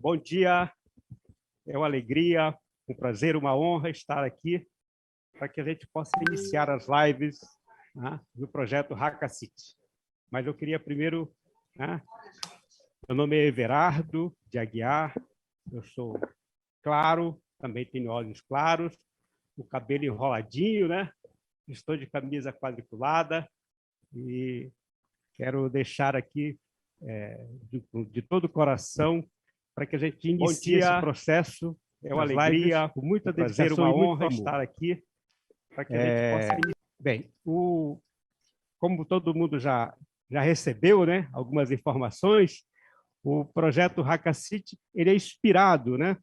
Bom dia, é uma alegria, um prazer, uma honra estar aqui para que a gente possa iniciar as lives, né, do projeto Hackacity. Mas eu queria primeiro, né, meu nome é Everardo de Aguiar, eu sou claro, também tenho olhos claros, o cabelo enroladinho, né? Estou de camisa quadriculada e quero deixar aqui de todo o coração para que a gente inicie esse processo. É uma alegria, com muita dedicação, uma honra estar aqui para que a gente possa iniciar. Bem, como todo mundo já recebeu, né, algumas informações, o projeto Hackacity ele é inspirado, né,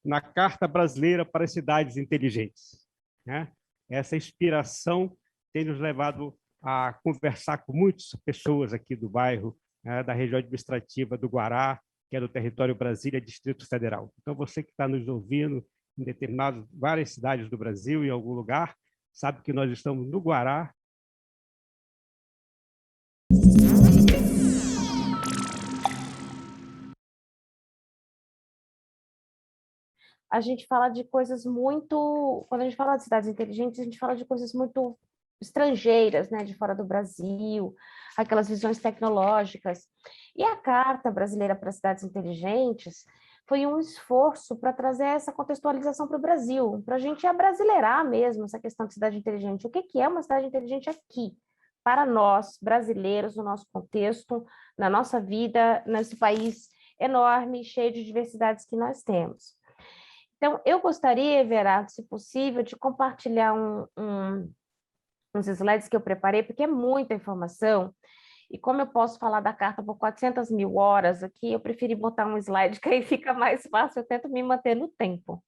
na Carta Brasileira para as Cidades Inteligentes, né? Essa inspiração tem nos levado a conversar com muitas pessoas aqui do bairro, né, da região administrativa do Guará, que é do território Brasília, Distrito Federal. Então, você que está nos ouvindo em várias cidades do Brasil, em algum lugar, sabe que nós estamos no Guará. A gente fala de coisas muito... Quando a gente fala de cidades inteligentes, a gente fala de coisas muito estrangeiras, né, de fora do Brasil, aquelas visões tecnológicas. E a Carta Brasileira para Cidades Inteligentes foi um esforço para trazer essa contextualização para o Brasil, para a gente abrasileirar mesmo essa questão de cidade inteligente. O que é uma cidade inteligente aqui, para nós, brasileiros, no nosso contexto, na nossa vida, nesse país enorme, cheio de diversidades que nós temos. Então, eu gostaria, Everardo, se possível, de compartilhar uns slides que eu preparei, porque é muita informação, e como eu posso falar da carta por 400 mil horas aqui, eu preferi botar um slide que aí fica mais fácil, eu tento me manter no tempo.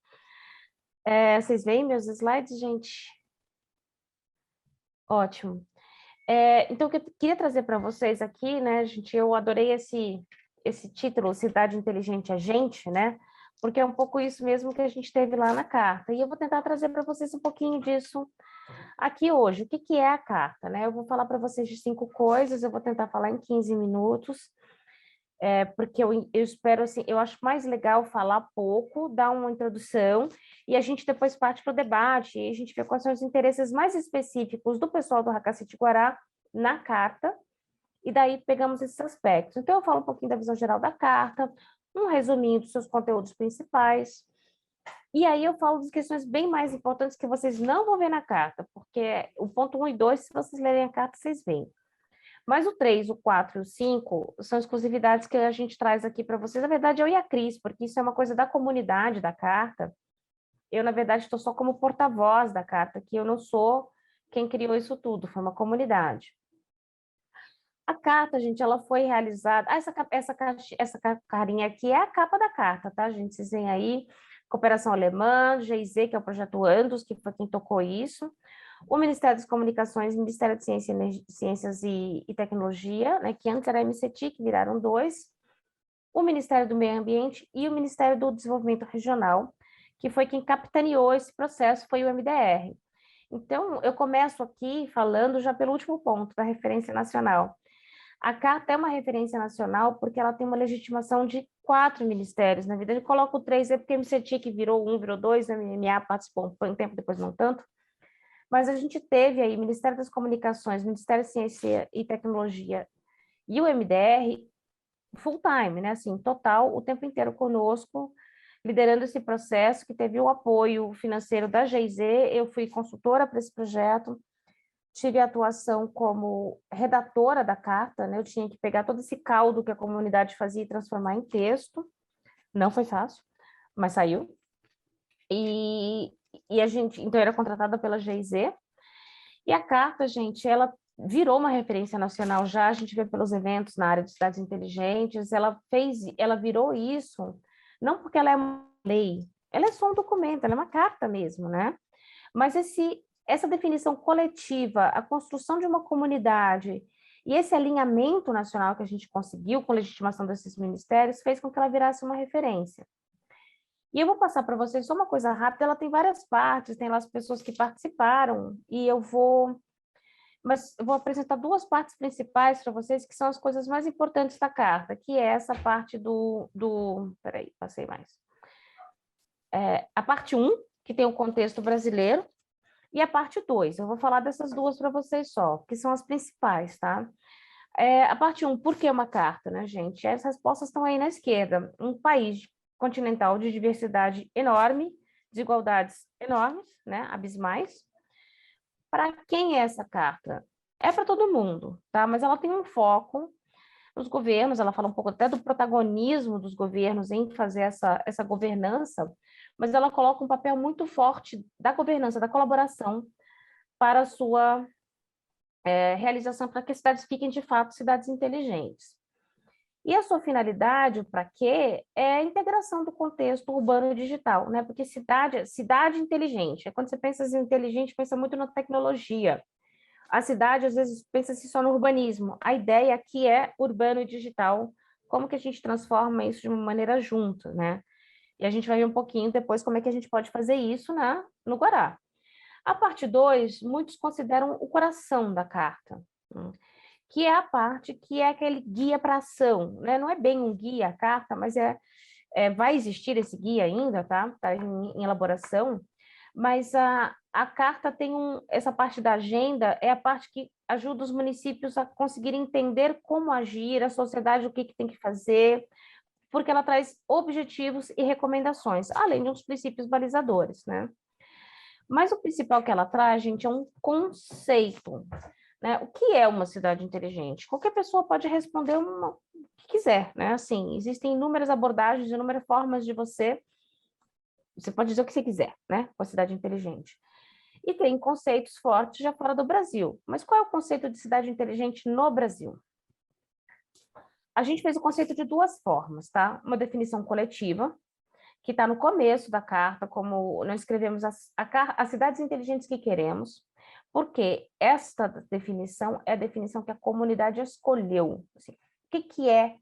Vocês veem meus slides, gente? Ótimo. Então, o que eu queria trazer para vocês aqui, né, gente, eu adorei esse título, Cidade Inteligente Agente, né, porque é um pouco isso mesmo que a gente teve lá na carta. E eu vou tentar trazer para vocês um pouquinho disso aqui hoje. O que é a carta, né? Eu vou falar para vocês de 5 coisas, eu vou tentar falar em 15 minutos, porque eu espero, assim, eu acho mais legal falar pouco, dar uma introdução, e a gente depois parte para o debate, e a gente vê quais são os interesses mais específicos do pessoal do Hackacity Guará na carta, e daí pegamos esses aspectos. Então, eu falo um pouquinho da visão geral da carta, um resuminho dos seus conteúdos principais, e aí eu falo das questões bem mais importantes que vocês não vão ver na carta, porque o ponto 1 e 2, se vocês lerem a carta, vocês veem. Mas o 3, o 4 e o 5 são exclusividades que a gente traz aqui para vocês. Na verdade, eu e a Cris, porque isso é uma coisa da comunidade da carta. Eu, na verdade, estou só como porta-voz da carta, que eu não sou quem criou isso tudo, foi uma comunidade. A carta, gente, ela foi realizada... essa carinha aqui é a capa da carta, tá, gente? Vocês veem aí, Cooperação Alemã, GIZ, que é o projeto Andos, que foi quem tocou isso, o Ministério das Comunicações, Ministério de Ciências e Tecnologia, né, que antes era MCT, que viraram 2, o Ministério do Meio Ambiente e o Ministério do Desenvolvimento Regional, que foi quem capitaneou esse processo, foi o MDR. Então, eu começo aqui falando já pelo último ponto, da referência nacional. A carta é uma referência nacional porque ela tem uma legitimação de 4 ministérios. Na verdade, eu coloco 3, porque o MCT que virou 1, virou 2, a MMA participou um tempo, depois não tanto. Mas a gente teve aí Ministério das Comunicações, Ministério de Ciência e Tecnologia e o MDR full time, né? Assim, total, o tempo inteiro conosco, liderando esse processo, que teve o apoio financeiro da GIZ. Eu fui consultora para esse projeto, tive a atuação como redatora da carta, né? Eu tinha que pegar todo esse caldo que a comunidade fazia e transformar em texto. Não foi fácil, mas saiu. E a gente, então, era contratada pela GIZ. E a carta, gente, ela virou uma referência nacional já, a gente vê pelos eventos na área de cidades inteligentes, ela virou isso, não porque ela é uma lei, ela é só um documento, ela é uma carta mesmo, né? Mas essa definição coletiva, a construção de uma comunidade e esse alinhamento nacional que a gente conseguiu com a legitimação desses ministérios fez com que ela virasse uma referência. E eu vou passar para vocês só uma coisa rápida, ela tem várias partes, tem lá as pessoas que participaram, e eu vou Mas eu vou apresentar duas partes principais para vocês, que são as coisas mais importantes da carta, que é essa parte peraí, passei mais. A parte 1, que tem o contexto brasileiro, e a parte 2. Eu vou falar dessas duas para vocês só, que são as principais, tá? A parte 1, por que uma carta, né, gente? As respostas estão aí na esquerda. Um país continental de diversidade enorme, desigualdades enormes, né, abismais. Para quem é essa carta? É para todo mundo, tá? Mas ela tem um foco nos governos, ela fala um pouco até do protagonismo dos governos em fazer essa governança, mas ela coloca um papel muito forte da governança, da colaboração para a sua realização, para que as cidades fiquem, de fato, cidades inteligentes. E a sua finalidade, para quê? É a integração do contexto urbano e digital, né? Porque cidade inteligente, quando você pensa em inteligente, pensa muito na tecnologia. A cidade, às vezes, pensa-se só no urbanismo. A ideia aqui é urbano e digital, como que a gente transforma isso de uma maneira junta, né? E a gente vai ver um pouquinho depois como é que a gente pode fazer isso no Guará. A parte 2, muitos consideram o coração da carta, que é a parte que é aquele guia para ação, né? Não é bem um guia a carta, mas vai existir esse guia ainda, tá? Está em elaboração, mas a carta tem essa parte da agenda, é a parte que ajuda os municípios a conseguirem entender como agir, a sociedade o que tem que fazer, porque ela traz objetivos e recomendações, além de uns princípios balizadores, né? Mas o principal que ela traz, gente, é um conceito, né? O que é uma cidade inteligente? Qualquer pessoa pode responder o que quiser, né? Assim, existem inúmeras abordagens, inúmeras formas de você pode dizer o que você quiser, né? Com a cidade inteligente. E tem conceitos fortes já fora do Brasil. Mas qual é o conceito de cidade inteligente no Brasil? A gente fez o conceito de duas formas, tá? Uma definição coletiva, que está no começo da carta, como nós escrevemos as cidades inteligentes que queremos, porque esta definição é a definição que a comunidade escolheu. Assim, o que é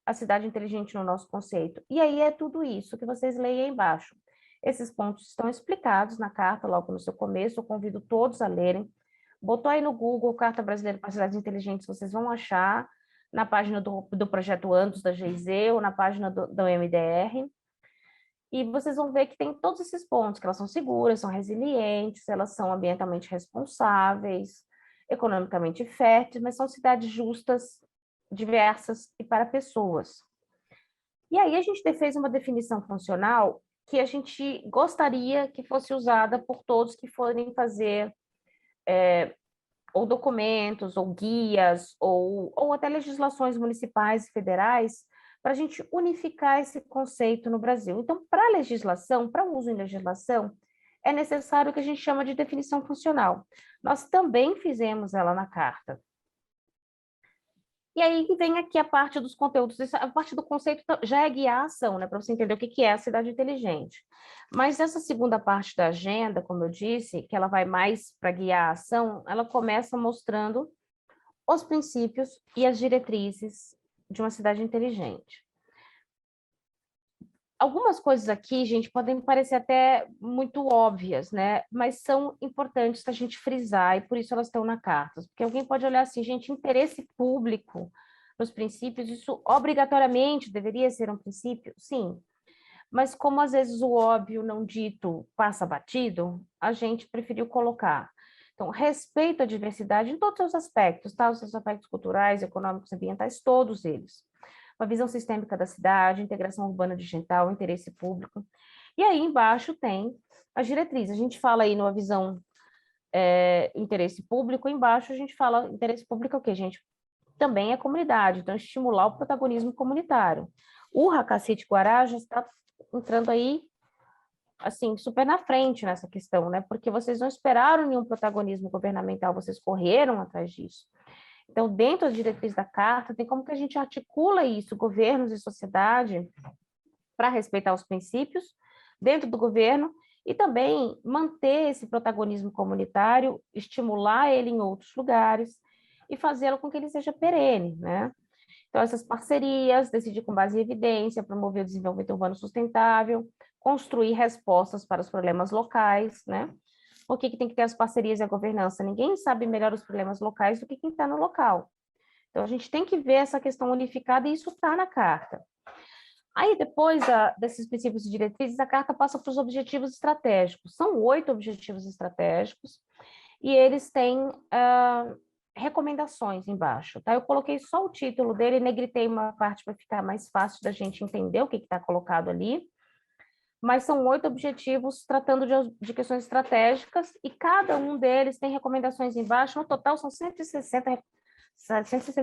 a cidade inteligente no nosso conceito? E aí é tudo isso que vocês leem aí embaixo. Esses pontos estão explicados na carta, logo no seu começo, eu convido todos a lerem. Botou aí no Google, Carta Brasileira para Cidades Inteligentes, vocês vão achar na página do Projeto Andos, da GIZ, ou na página do MDR, e vocês vão ver que tem todos esses pontos, que elas são seguras, são resilientes, elas são ambientalmente responsáveis, economicamente férteis, mas são cidades justas, diversas e para pessoas. E aí a gente fez uma definição funcional que a gente gostaria que fosse usada por todos que forem fazer ou documentos, ou guias, ou até legislações municipais e federais, para a gente unificar esse conceito no Brasil. Então, para a legislação, para o uso em legislação, é necessário o que a gente chama de definição funcional. Nós também fizemos ela na carta. E aí que vem aqui a parte dos conteúdos, a parte do conceito já é guiar a ação, né, para você entender o que é a cidade inteligente. Mas essa segunda parte da agenda, como eu disse, que ela vai mais para guiar a ação, ela começa mostrando os princípios e as diretrizes de uma cidade inteligente. Algumas coisas aqui, gente, podem parecer até muito óbvias, né? Mas são importantes para a gente frisar, e por isso elas estão na carta. Porque alguém pode olhar assim, gente, interesse público nos princípios, isso obrigatoriamente deveria ser um princípio? Sim. Mas como às vezes o óbvio não dito passa batido, a gente preferiu colocar. Então, respeito à diversidade em todos os seus aspectos, tá? Os seus aspectos culturais, econômicos, ambientais, todos eles. Uma visão sistêmica da cidade, integração urbana digital, interesse público. E aí embaixo tem as diretrizes. A gente fala aí numa visão interesse público, embaixo a gente fala interesse público é o quê, gente? Também é comunidade, então estimular o protagonismo comunitário. O Hakacity Guará já está entrando aí assim, super na frente nessa questão, né? Porque vocês não esperaram nenhum protagonismo governamental, vocês correram atrás disso. Então, dentro da diretriz da carta, tem como que a gente articula isso, governos e sociedade, para respeitar os princípios dentro do governo e também manter esse protagonismo comunitário, estimular ele em outros lugares e fazê-lo com que ele seja perene, né? Então, essas parcerias, decidir com base em evidência, promover o desenvolvimento urbano sustentável, construir respostas para os problemas locais, né? Por que tem que ter as parcerias e a governança? Ninguém sabe melhor os problemas locais do que quem está no local. Então, a gente tem que ver essa questão unificada e isso está na carta. Aí, depois desses princípios e diretrizes, a carta passa para os objetivos estratégicos. São 8 objetivos estratégicos e eles têm recomendações embaixo. Tá? Eu coloquei só o título dele, negritei uma parte para ficar mais fácil da gente entender o que está colocado ali. Mas são 8 objetivos tratando de questões estratégicas e cada um deles tem recomendações embaixo. No total, são 160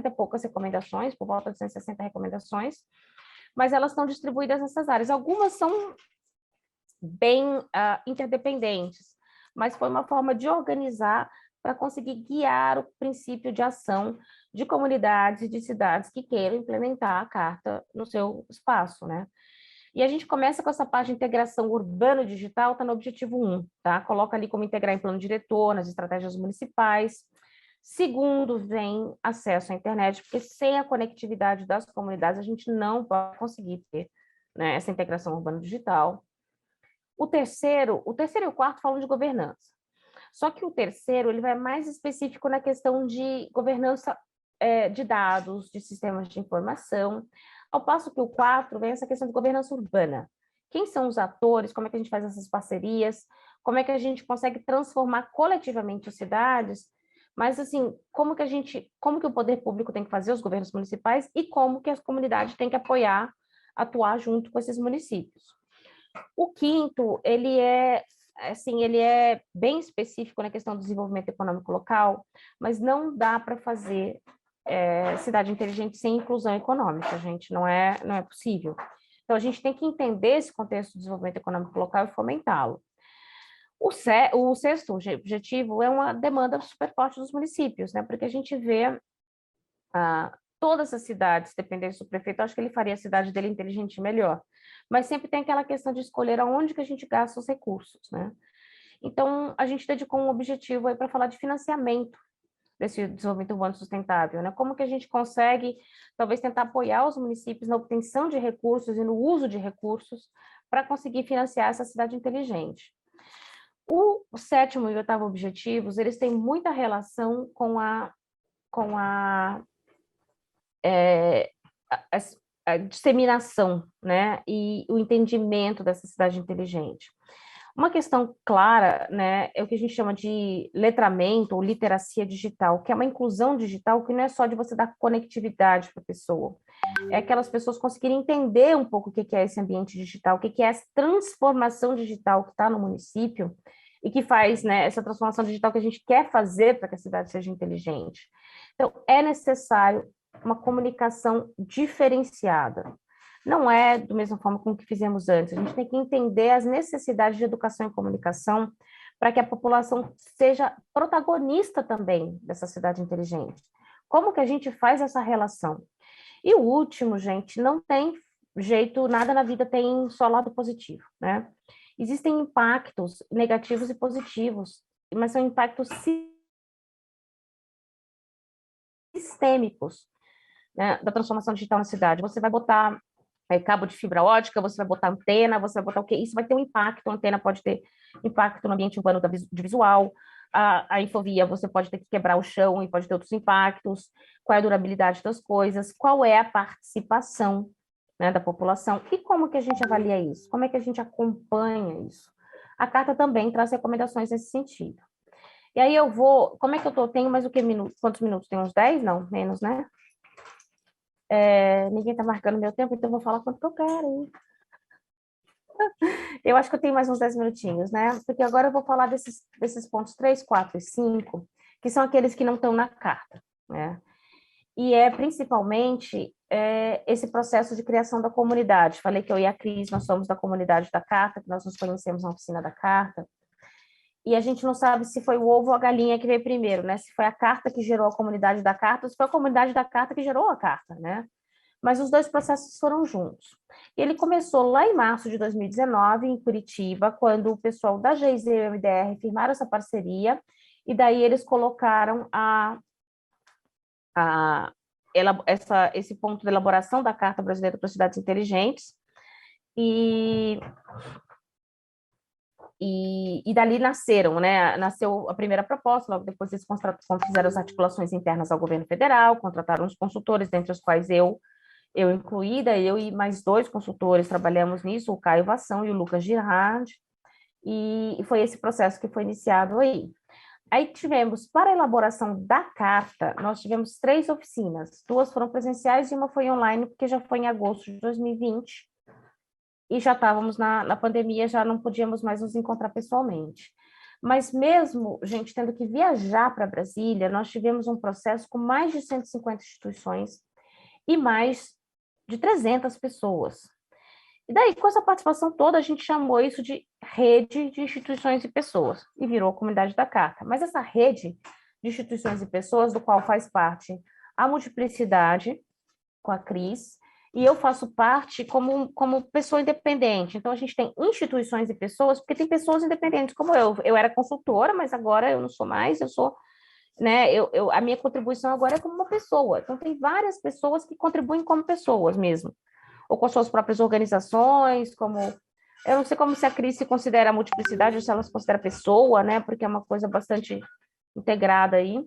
e poucas recomendações, por volta de 160 recomendações, mas elas estão distribuídas nessas áreas. Algumas são bem interdependentes, mas foi uma forma de organizar para conseguir guiar o princípio de ação de comunidades e de cidades que queiram implementar a carta no seu espaço, né? E a gente começa com essa parte de integração urbano-digital, está no objetivo 1, tá? Coloca ali como integrar em plano diretor, nas estratégias municipais. Segundo, vem acesso à internet, porque sem a conectividade das comunidades, a gente não vai conseguir ter, né, essa integração urbano-digital. O terceiro e o quarto falam de governança. Só que o terceiro, ele vai mais específico na questão de governança de dados, de sistemas de informação, ao passo que o 4 vem essa questão de governança urbana. Quem são os atores, como é que a gente faz essas parcerias, como é que a gente consegue transformar coletivamente as cidades, mas assim, como que o poder público tem que fazer, os governos municipais, e como que as comunidades têm que apoiar, atuar junto com esses municípios. O quinto, ele é bem específico na questão do desenvolvimento econômico local, mas não dá para fazer cidade inteligente sem inclusão econômica, gente, não é possível. Então, a gente tem que entender esse contexto do desenvolvimento econômico local e fomentá-lo. O sexto objetivo é uma demanda super forte dos municípios, né? Porque a gente vê todas as cidades, dependendo do prefeito, acho que ele faria a cidade dele inteligente melhor. Mas sempre tem aquela questão de escolher aonde que a gente gasta os recursos, né? Então, a gente dedicou um objetivo aí para falar de financiamento desse desenvolvimento urbano sustentável, né? Como que a gente consegue, talvez, tentar apoiar os municípios na obtenção de recursos e no uso de recursos para conseguir financiar essa cidade inteligente. O sétimo e oitavo objetivos, eles têm muita relação com a disseminação, né, e o entendimento dessa cidade inteligente. Uma questão clara, né, é o que a gente chama de letramento ou literacia digital, que é uma inclusão digital que não é só de você dar conectividade para a pessoa, é aquelas pessoas conseguirem entender um pouco o que é esse ambiente digital, o que é essa transformação digital que está no município e que faz, né, essa transformação digital que a gente quer fazer para que a cidade seja inteligente. Então, é necessário uma comunicação diferenciada. Não é da mesma forma como que fizemos antes. A gente tem que entender as necessidades de educação e comunicação para que a população seja protagonista também dessa cidade inteligente. Como que a gente faz essa relação? E o último, gente, não tem jeito, nada na vida tem só lado positivo, né? Existem impactos negativos e positivos, mas são impactos sistêmicos, né, da transformação digital na cidade. Você vai botar cabo de fibra ótica, você vai botar antena, você vai botar o quê? Isso vai ter um impacto, a antena pode ter impacto no ambiente urbano de visual, a infovia, você pode ter que quebrar o chão e pode ter outros impactos, qual é a durabilidade das coisas, qual é a participação, né, da população, e como que a gente avalia isso? Como é que a gente acompanha isso? A carta também traz recomendações nesse sentido. E aí eu vou, como é que eu tô? Tenho mais o que minutos? Quantos minutos? Tem uns 10? Não, menos, né? Ninguém está marcando meu tempo, então eu vou falar quanto que eu quero. Hein? Eu acho que eu tenho mais uns 10 minutinhos, né? Porque agora eu vou falar desses pontos 3, 4 e 5, que são aqueles que não estão na carta, né? E principalmente esse processo de criação da comunidade. Falei que eu e a Cris, nós somos da comunidade da carta, que nós nos conhecemos na oficina da carta, e a gente não sabe se foi o ovo ou a galinha que veio primeiro, né? Se foi a carta que gerou a comunidade da carta, ou se foi a comunidade da carta que gerou a carta, né? Mas os dois processos foram juntos. Ele começou lá em março de 2019, em Curitiba, quando o pessoal da GIZ e o MDR firmaram essa parceria, e daí eles colocaram esse ponto de elaboração da Carta Brasileira para Cidades Inteligentes, e E dali nasceram, né? Nasceu a primeira proposta, logo depois eles fizeram as articulações internas ao governo federal, contrataram os consultores, dentre os quais eu incluída, eu e mais 2 consultores trabalhamos nisso, o Caio Vação e o Lucas Girard, e foi esse processo que foi iniciado aí. Aí tivemos, para a elaboração da carta, nós tivemos 3 oficinas, 2 foram presenciais e uma foi online, porque já foi em agosto de 2020, e já estávamos na pandemia, já não podíamos mais nos encontrar pessoalmente. Mas mesmo, gente, tendo que viajar para Brasília, nós tivemos um processo com mais de 150 instituições e mais de 300 pessoas. E daí, com essa participação toda, a gente chamou isso de rede de instituições e pessoas, e virou a comunidade da Carta. Mas essa rede de instituições e pessoas, do qual faz parte a Multiplicidade, com a Cris, e eu faço parte como pessoa independente. Então, a gente tem instituições e pessoas, porque tem pessoas independentes como eu. Eu era consultora, mas agora eu não sou mais, eu sou, né, a minha contribuição agora é como uma pessoa. Então, tem várias pessoas que contribuem como pessoas mesmo, ou com as suas próprias organizações, como... Eu não sei como se a Cris se considera multiplicidade, ou se ela se considera pessoa, né, porque é uma coisa bastante integrada aí.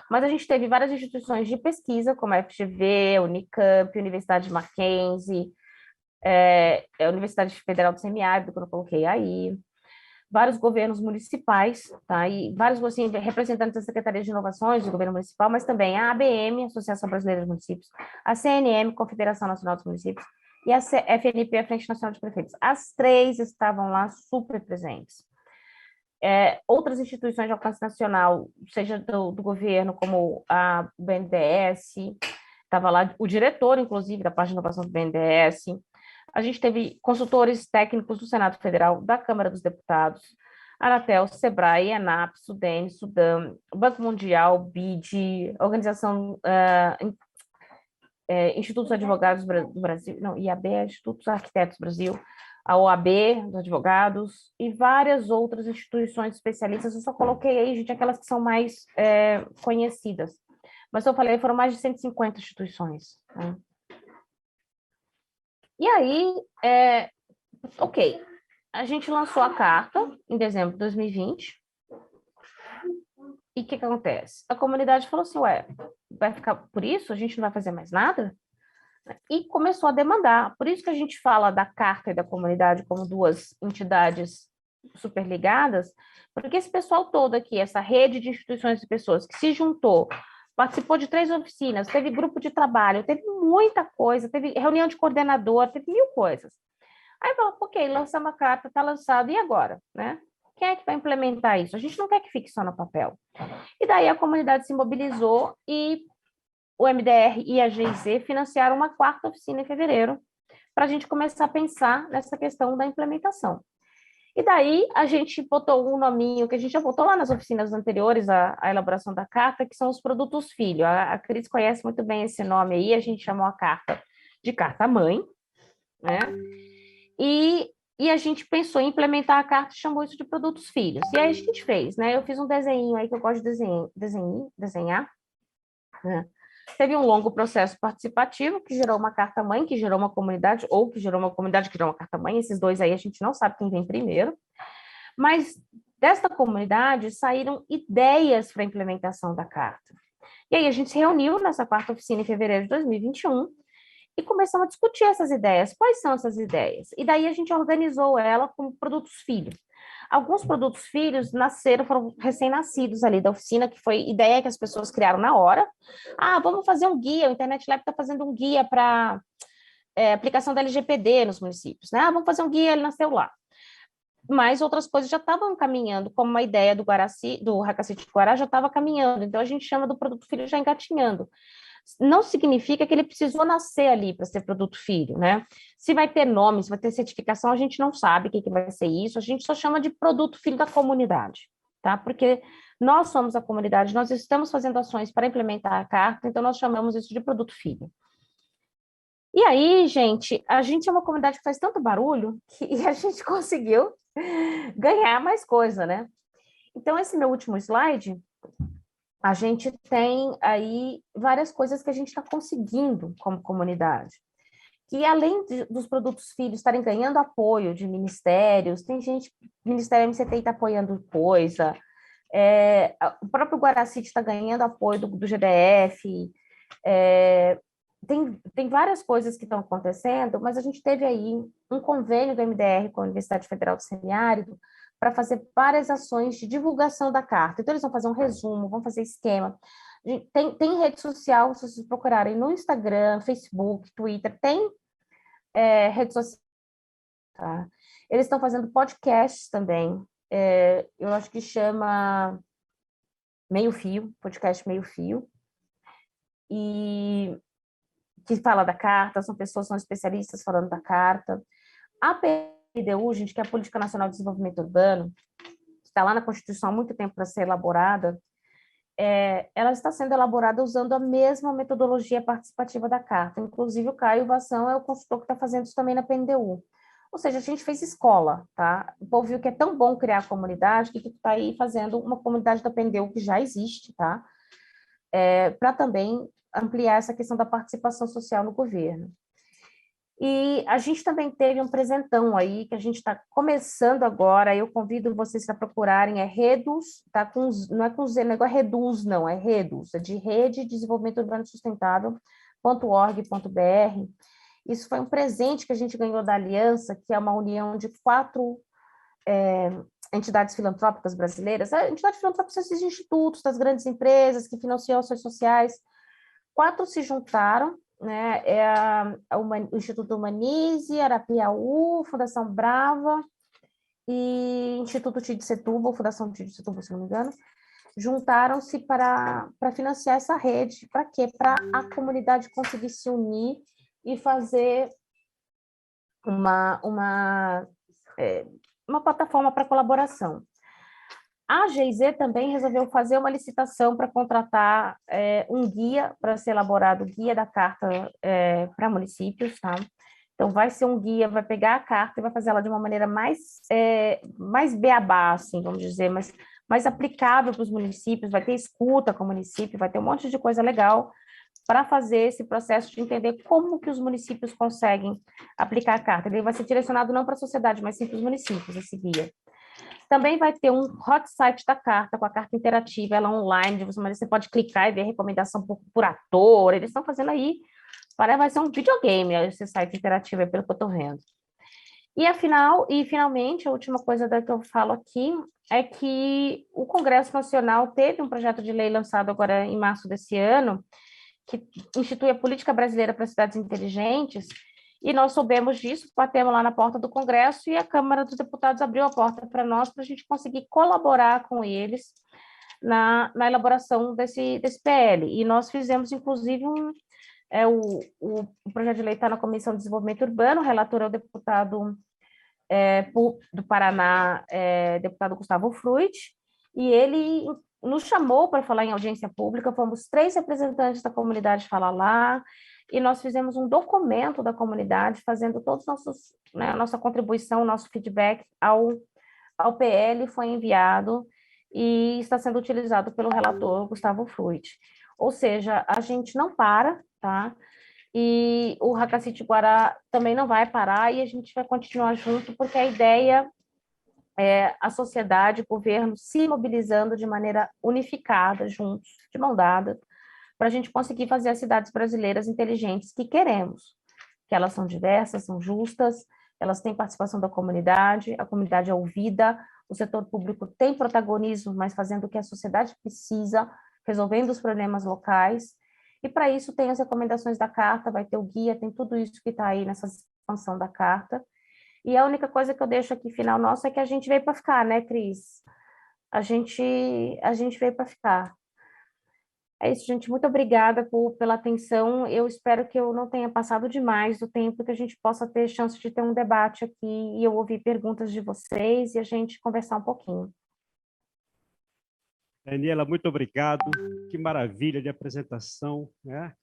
Mas a gente teve várias instituições de pesquisa, como a FGV, Unicamp, Universidade Mackenzie, a Universidade Federal do Semiárido, que eu não coloquei aí, vários governos municipais, tá? E vários assim, representantes da Secretaria de Inovações do governo municipal, mas também a ABM, Associação Brasileira dos Municípios, a CNM, Confederação Nacional dos Municípios, e a FNP, a Frente Nacional de Prefeitos. As 3 estavam lá super presentes. Outras instituições de alcance nacional, seja do governo, como a BNDES, estava lá o diretor, inclusive, da parte de inovação do BNDES. A gente teve consultores técnicos do Senado Federal, da Câmara dos Deputados, Anatel, Sebrae, ENAP, Sudene, Sudam, Banco Mundial, BID, Organização, Institutos Advogados do Brasil, não, IAB, Institutos Arquitetos Brasil, a OAB dos advogados e várias outras instituições especialistas. Eu só coloquei aí, gente, aquelas que são mais conhecidas. Mas eu falei, foram mais de 150 instituições. Né? E aí, ok, a gente lançou a carta em dezembro de 2020. E o que acontece? A comunidade falou assim, ué, vai ficar por isso? A gente não vai fazer mais nada? E começou a demandar. Por isso que a gente fala da carta e da comunidade como 2 entidades superligadas, porque esse pessoal todo aqui, essa rede de instituições e pessoas que se juntou, participou de 3 oficinas, teve grupo de trabalho, teve muita coisa, teve reunião de coordenador, teve 1000 coisas. Aí falou, ok, lançamos a carta, está lançado, e agora? Né? Quem é que vai implementar isso? A gente não quer que fique só no papel. E daí a comunidade se mobilizou e o MDR e a GIZ financiaram uma 4ª oficina em fevereiro para a gente começar a pensar nessa questão da implementação. E daí a gente botou um nominho que a gente já botou lá nas oficinas anteriores à elaboração da carta, que são os produtos filho. A Cris conhece muito bem esse nome aí, a gente chamou a carta de carta-mãe, né? E a gente pensou em implementar a carta e chamou isso de produtos filhos. E aí a gente fez, né? Eu fiz um desenho aí que eu gosto de desenhar, né? Teve um longo processo participativo que gerou uma carta-mãe, que gerou uma comunidade, ou que gerou uma comunidade que gerou uma carta-mãe. Esses 2 aí a gente não sabe quem vem primeiro. Mas desta comunidade saíram ideias para a implementação da carta. E aí a gente se reuniu nessa 4ª oficina em fevereiro de 2021 e começamos a discutir essas ideias. Quais são essas ideias? E daí a gente organizou ela como produtos filhos. Alguns produtos filhos foram recém-nascidos ali da oficina, que foi ideia que as pessoas criaram na hora. Vamos fazer um guia, o Internet Lab está fazendo um guia para aplicação da LGPD nos municípios. Né? Vamos fazer um guia, ele nasceu lá. Mas outras coisas já estavam caminhando, como a ideia do Hackacity Guará já estava caminhando, então a gente chama do produto filho já engatinhando. Não significa que ele precisou nascer ali para ser produto filho, né? Se vai ter nome, se vai ter certificação, a gente não sabe o que vai ser isso, a gente só chama de produto filho da comunidade, tá? Porque nós somos a comunidade, nós estamos fazendo ações para implementar a carta, então nós chamamos isso de produto filho. E aí, gente, a gente é uma comunidade que faz tanto barulho que a gente conseguiu ganhar mais coisa, né? Então, esse meu último slide, a gente tem aí várias coisas que a gente está conseguindo como comunidade. que além dos produtos filhos estarem ganhando apoio de ministérios, tem gente, o Ministério MCT está apoiando coisa, o próprio Guaracite está ganhando apoio do GDF, tem várias coisas que estão acontecendo, mas a gente teve aí um convênio do MDR com a Universidade Federal do Semiárido para fazer várias ações de divulgação da carta. Então, eles vão fazer um resumo, vão fazer esquema. Tem rede social, se vocês procurarem no Instagram, Facebook, Twitter, tem rede social. Tá? Eles estão fazendo podcasts também. Eu acho que chama Meio Fio, podcast Meio Fio. E que fala da carta, são especialistas falando da carta. A PDU, gente, que é a Política Nacional de Desenvolvimento Urbano, que está lá na Constituição há muito tempo para ser elaborada, ela está sendo elaborada usando a mesma metodologia participativa da carta. Inclusive, o Caio Vação é o consultor que está fazendo isso também na PNDU. Ou seja, a gente fez escola, tá? O povo viu que é tão bom criar comunidade que está aí fazendo uma comunidade da PNDU que já existe, tá? Para também ampliar essa questão da participação social no governo. E a gente também teve um presentão aí, que a gente está começando agora, eu convido vocês a procurarem, Reduz, tá com, não é com Z, não é Reduz, não, é Reduz, é de Rede de Desenvolvimento Urbano Sustentável.org.br. Isso foi um presente que a gente ganhou da Aliança, que é uma união de 4 entidades filantrópicas brasileiras. A entidade filantrópica são esses institutos das grandes empresas que financiam ações sociais. 4 se juntaram, né? O Instituto Humanize, Arapiaú, Fundação Brava e Instituto Tid Setúbal, Fundação Tid Setúbal, se não me engano, juntaram-se para financiar essa rede. Para quê? Para a comunidade conseguir se unir e fazer uma plataforma para colaboração. A GIZ também resolveu fazer uma licitação para contratar um guia para ser elaborado, o guia da carta para municípios, tá? Então, vai ser um guia, vai pegar a carta e vai fazer ela de uma maneira mais beabá, assim, vamos dizer, mais aplicável para os municípios, vai ter escuta com o município, vai ter um monte de coisa legal para fazer esse processo de entender como que os municípios conseguem aplicar a carta. Ele vai ser direcionado não para a sociedade, mas sim para os municípios, esse guia. Também vai ter um hot site da carta, com a carta interativa, ela online, você pode clicar e ver recomendação por ator, eles estão fazendo aí, vai ser um videogame esse site interativo, pelo que eu estou vendo. E finalmente, a última coisa que eu falo aqui é que o Congresso Nacional teve um projeto de lei lançado agora em março desse ano, que institui a Política Brasileira para Cidades Inteligentes, e nós soubemos disso, batemos lá na porta do Congresso e a Câmara dos Deputados abriu a porta para nós, para a gente conseguir colaborar com eles na elaboração desse PL. E nós fizemos, inclusive, o projeto de lei está na Comissão de Desenvolvimento Urbano, o relator é o deputado do Paraná, deputado Gustavo Fruit, e ele nos chamou para falar em audiência pública, fomos 3 representantes da comunidade falar lá, e nós fizemos um documento da comunidade, fazendo todos a nossa contribuição, nosso feedback ao PL, foi enviado e está sendo utilizado pelo relator Gustavo Fruit. Ou seja, a gente não para, tá? E o Hakacity Guará também não vai parar e a gente vai continuar junto, porque a ideia é a sociedade, o governo se mobilizando de maneira unificada, juntos, de mão dada, para a gente conseguir fazer as cidades brasileiras inteligentes que queremos, que elas são diversas, são justas, elas têm participação da comunidade, a comunidade é ouvida, o setor público tem protagonismo, mas fazendo o que a sociedade precisa, resolvendo os problemas locais, e para isso tem as recomendações da carta, vai ter o guia, tem tudo isso que está aí nessa expansão da carta, e a única coisa que eu deixo aqui, final nosso, é que a gente veio para ficar, né, Cris? A gente veio para ficar. É isso, gente. Muito obrigada pela atenção. Eu espero que eu não tenha passado demais do tempo, que a gente possa ter chance de ter um debate aqui e eu ouvir perguntas de vocês e a gente conversar um pouquinho. Daniela, muito obrigado. Que maravilha de apresentação, né?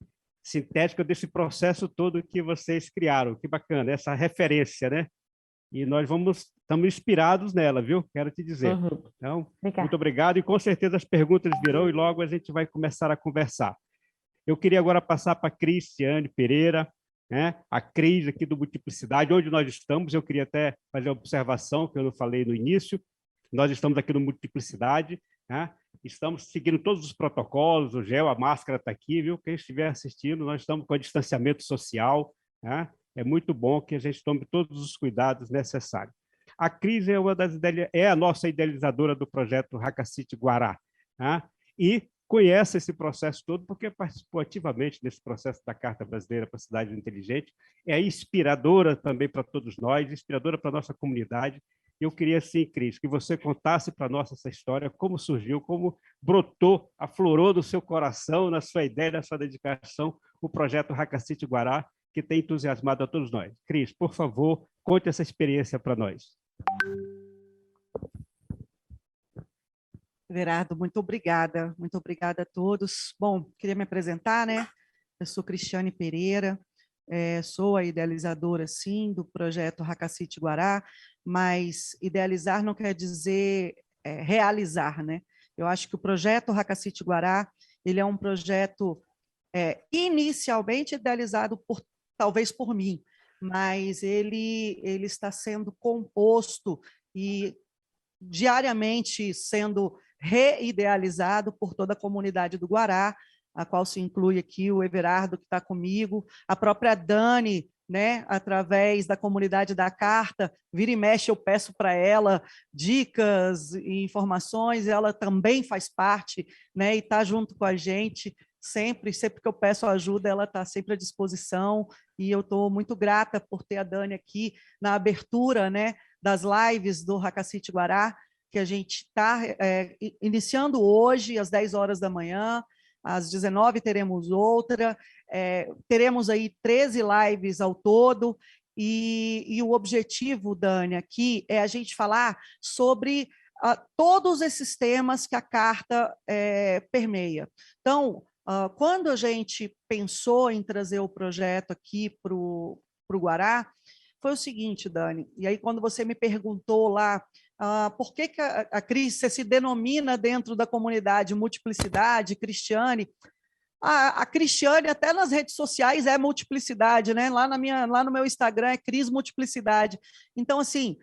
Sintética desse processo todo que vocês criaram. Que bacana, essa referência, né? E nós estamos inspirados nela, viu? Quero te dizer. Uhum. Então, Obrigada. muito obrigado. E com certeza as perguntas virão e logo a gente vai começar a conversar. Eu queria agora passar para a Cristiane Pereira, né? A crise aqui do Multiplicidade, onde nós estamos, eu queria até fazer uma observação que eu não falei no início, nós estamos aqui no Multiplicidade, né? Estamos seguindo todos os protocolos, o gel, a máscara está aqui, viu? Quem estiver assistindo, nós estamos com distanciamento social, né? É muito bom que a gente tome todos os cuidados necessários. A Cris é a nossa idealizadora do projeto Hackacity Guará, né? E conhece esse processo todo porque participou ativamente desse processo da Carta Brasileira para a Cidade Inteligente, é inspiradora também para todos nós, inspiradora para a nossa comunidade. Eu queria, sim, Cris, que você contasse para nós essa história, como surgiu, como brotou, aflorou do seu coração, na sua ideia, na sua dedicação, o projeto Hackacity Guará, que tem entusiasmado a todos nós. Cris, por favor, conte essa experiência para nós. Everardo, muito obrigada a todos. Bom, queria me apresentar, né? Eu sou Cristiane Pereira, sou a idealizadora, sim, do projeto Hackacity Guará, mas idealizar não quer dizer realizar, né? Eu acho que o projeto Hackacity Guará, ele é um projeto inicialmente idealizado talvez por mim, mas ele está sendo composto e diariamente sendo reidealizado por toda a comunidade do Guará, a qual se inclui aqui o Everardo, que está comigo, a própria Dani, né, através da comunidade da Carta, vira e mexe eu peço para ela dicas e informações, ela também faz parte, né, e está junto com a gente, sempre que eu peço ajuda, ela está sempre à disposição, e eu estou muito grata por ter a Dani aqui na abertura, né, das lives do Hackacity Guará, que a gente está iniciando hoje, às 10 horas da manhã, às 19 teremos outra, teremos aí 13 lives ao todo, e o objetivo, Dani, aqui é a gente falar sobre todos esses temas que a Carta permeia. Então, quando a gente pensou em trazer o projeto aqui para o Guará, foi o seguinte, Dani, e aí quando você me perguntou lá por que a Cris se denomina dentro da comunidade Multiplicidade, Cristiane, a Cristiane até nas redes sociais é Multiplicidade, né? Lá no meu Instagram é Cris Multiplicidade. Então, assim,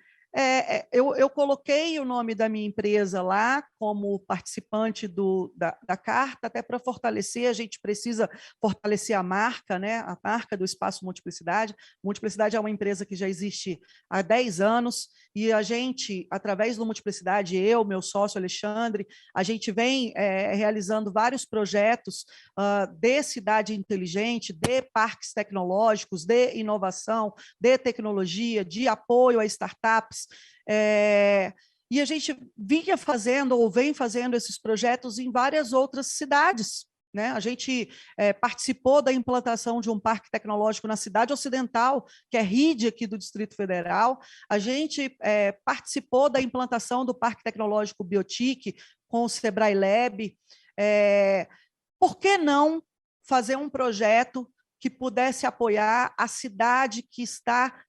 eu coloquei o nome da minha empresa lá como participante da Carta, até para fortalecer, a gente precisa fortalecer a marca, né? A marca do Espaço Multiplicidade. Multiplicidade é uma empresa que já existe há 10 anos, e a gente, através do Multiplicidade, eu, meu sócio Alexandre, a gente vem realizando vários projetos de cidade inteligente, de parques tecnológicos, de inovação, de tecnologia, de apoio a startups, e a gente vinha fazendo ou vem fazendo esses projetos em várias outras cidades, né? A gente participou da implantação de um parque tecnológico na cidade ocidental, que é RID aqui do Distrito Federal. A gente participou da implantação do Parque Tecnológico Biotic com o Sebrae Lab. Por que não fazer um projeto que pudesse apoiar a cidade que está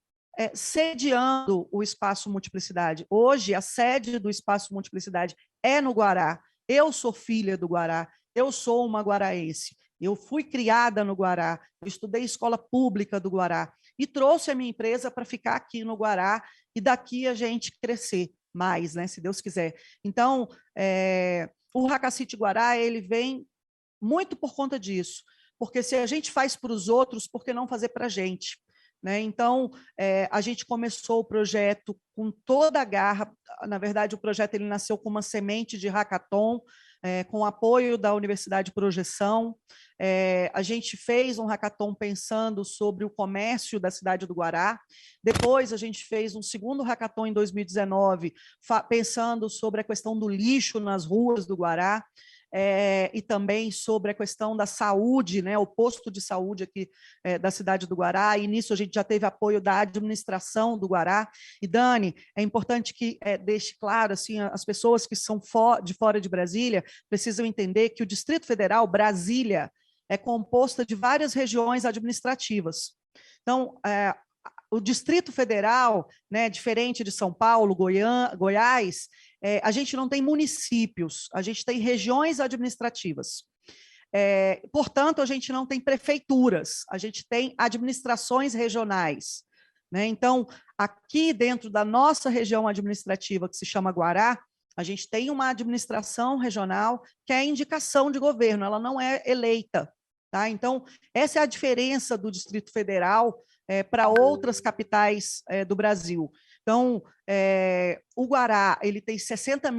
sediando o Espaço Multiplicidade? Hoje, a sede do Espaço Multiplicidade é no Guará. Eu sou filha do Guará, eu sou uma guaraense. Eu fui criada no Guará, eu estudei escola pública do Guará e trouxe a minha empresa para ficar aqui no Guará e daqui a gente crescer mais, né, se Deus quiser. Então, o Hackacity Guará, ele vem muito por conta disso, porque se a gente faz para os outros, por que não fazer para a gente? Né? Então, a gente começou o projeto com toda a garra. Na verdade, o projeto ele nasceu com uma semente de hackathon, com apoio da Universidade Projeção. A gente fez um hackathon pensando sobre o comércio da cidade do Guará. Depois, a gente fez um segundo hackathon em 2019, pensando sobre a questão do lixo nas ruas do Guará. E também sobre a questão da saúde, né, o posto de saúde aqui da cidade do Guará, e nisso a gente já teve apoio da administração do Guará. E, Dani, é importante que deixe claro, assim, as pessoas que são de fora de Brasília precisam entender que o Distrito Federal, Brasília, é composta de várias regiões administrativas. Então, o Distrito Federal, né, diferente de São Paulo, Goiás, a gente não tem municípios, a gente tem regiões administrativas. portanto, a gente não tem prefeituras, a gente tem administrações regionais, né? Então, aqui dentro da nossa região administrativa, que se chama Guará, a gente tem uma administração regional que é a indicação de governo, ela não é eleita. Tá? Então, essa é a diferença do Distrito Federal para outras capitais do Brasil. Então, o Guará ele tem 140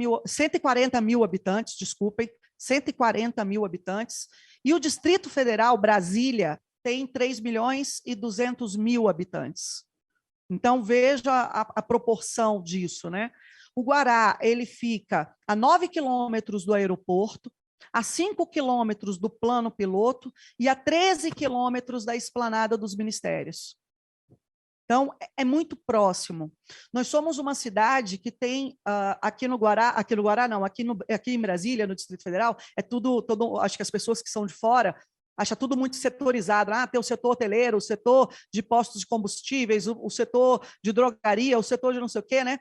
mil habitantes, desculpem, 140 mil habitantes, e o Distrito Federal, Brasília, tem 3.200.000 habitantes. Então, veja a proporção disso, né? O Guará, ele fica a 9 quilômetros do aeroporto, a 5 quilômetros do plano piloto e a 13 quilômetros da esplanada dos ministérios. Então, é muito próximo. Nós somos uma cidade que tem, aqui no Guará não, aqui em Brasília, no Distrito Federal, acho que as pessoas que são de fora acham tudo muito setorizado. Tem o setor hoteleiro, o setor de postos de combustíveis, o setor de drogaria, o setor de não sei o quê, né?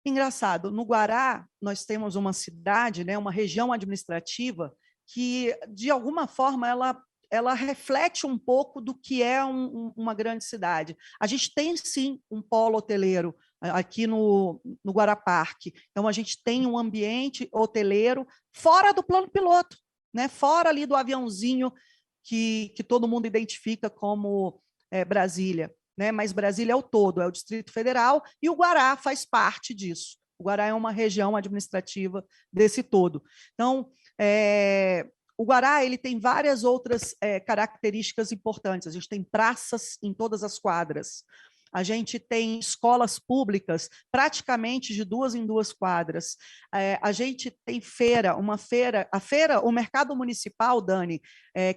Engraçado, no Guará, nós temos uma cidade, né, uma região administrativa que, de alguma forma, ela reflete um pouco do que é uma grande cidade. A gente tem, sim, um polo hoteleiro aqui no Guará Parque. Então, a gente tem um ambiente hoteleiro fora do plano piloto, né, fora ali do aviãozinho que todo mundo identifica como Brasília. Né? Mas Brasília é o todo, é o Distrito Federal, e o Guará faz parte disso. O Guará é uma região administrativa desse todo. Então, o Guará ele tem várias outras características importantes. A gente tem praças em todas as quadras. A gente tem escolas públicas praticamente de 2 em 2 quadras. A gente tem o mercado municipal, Dani,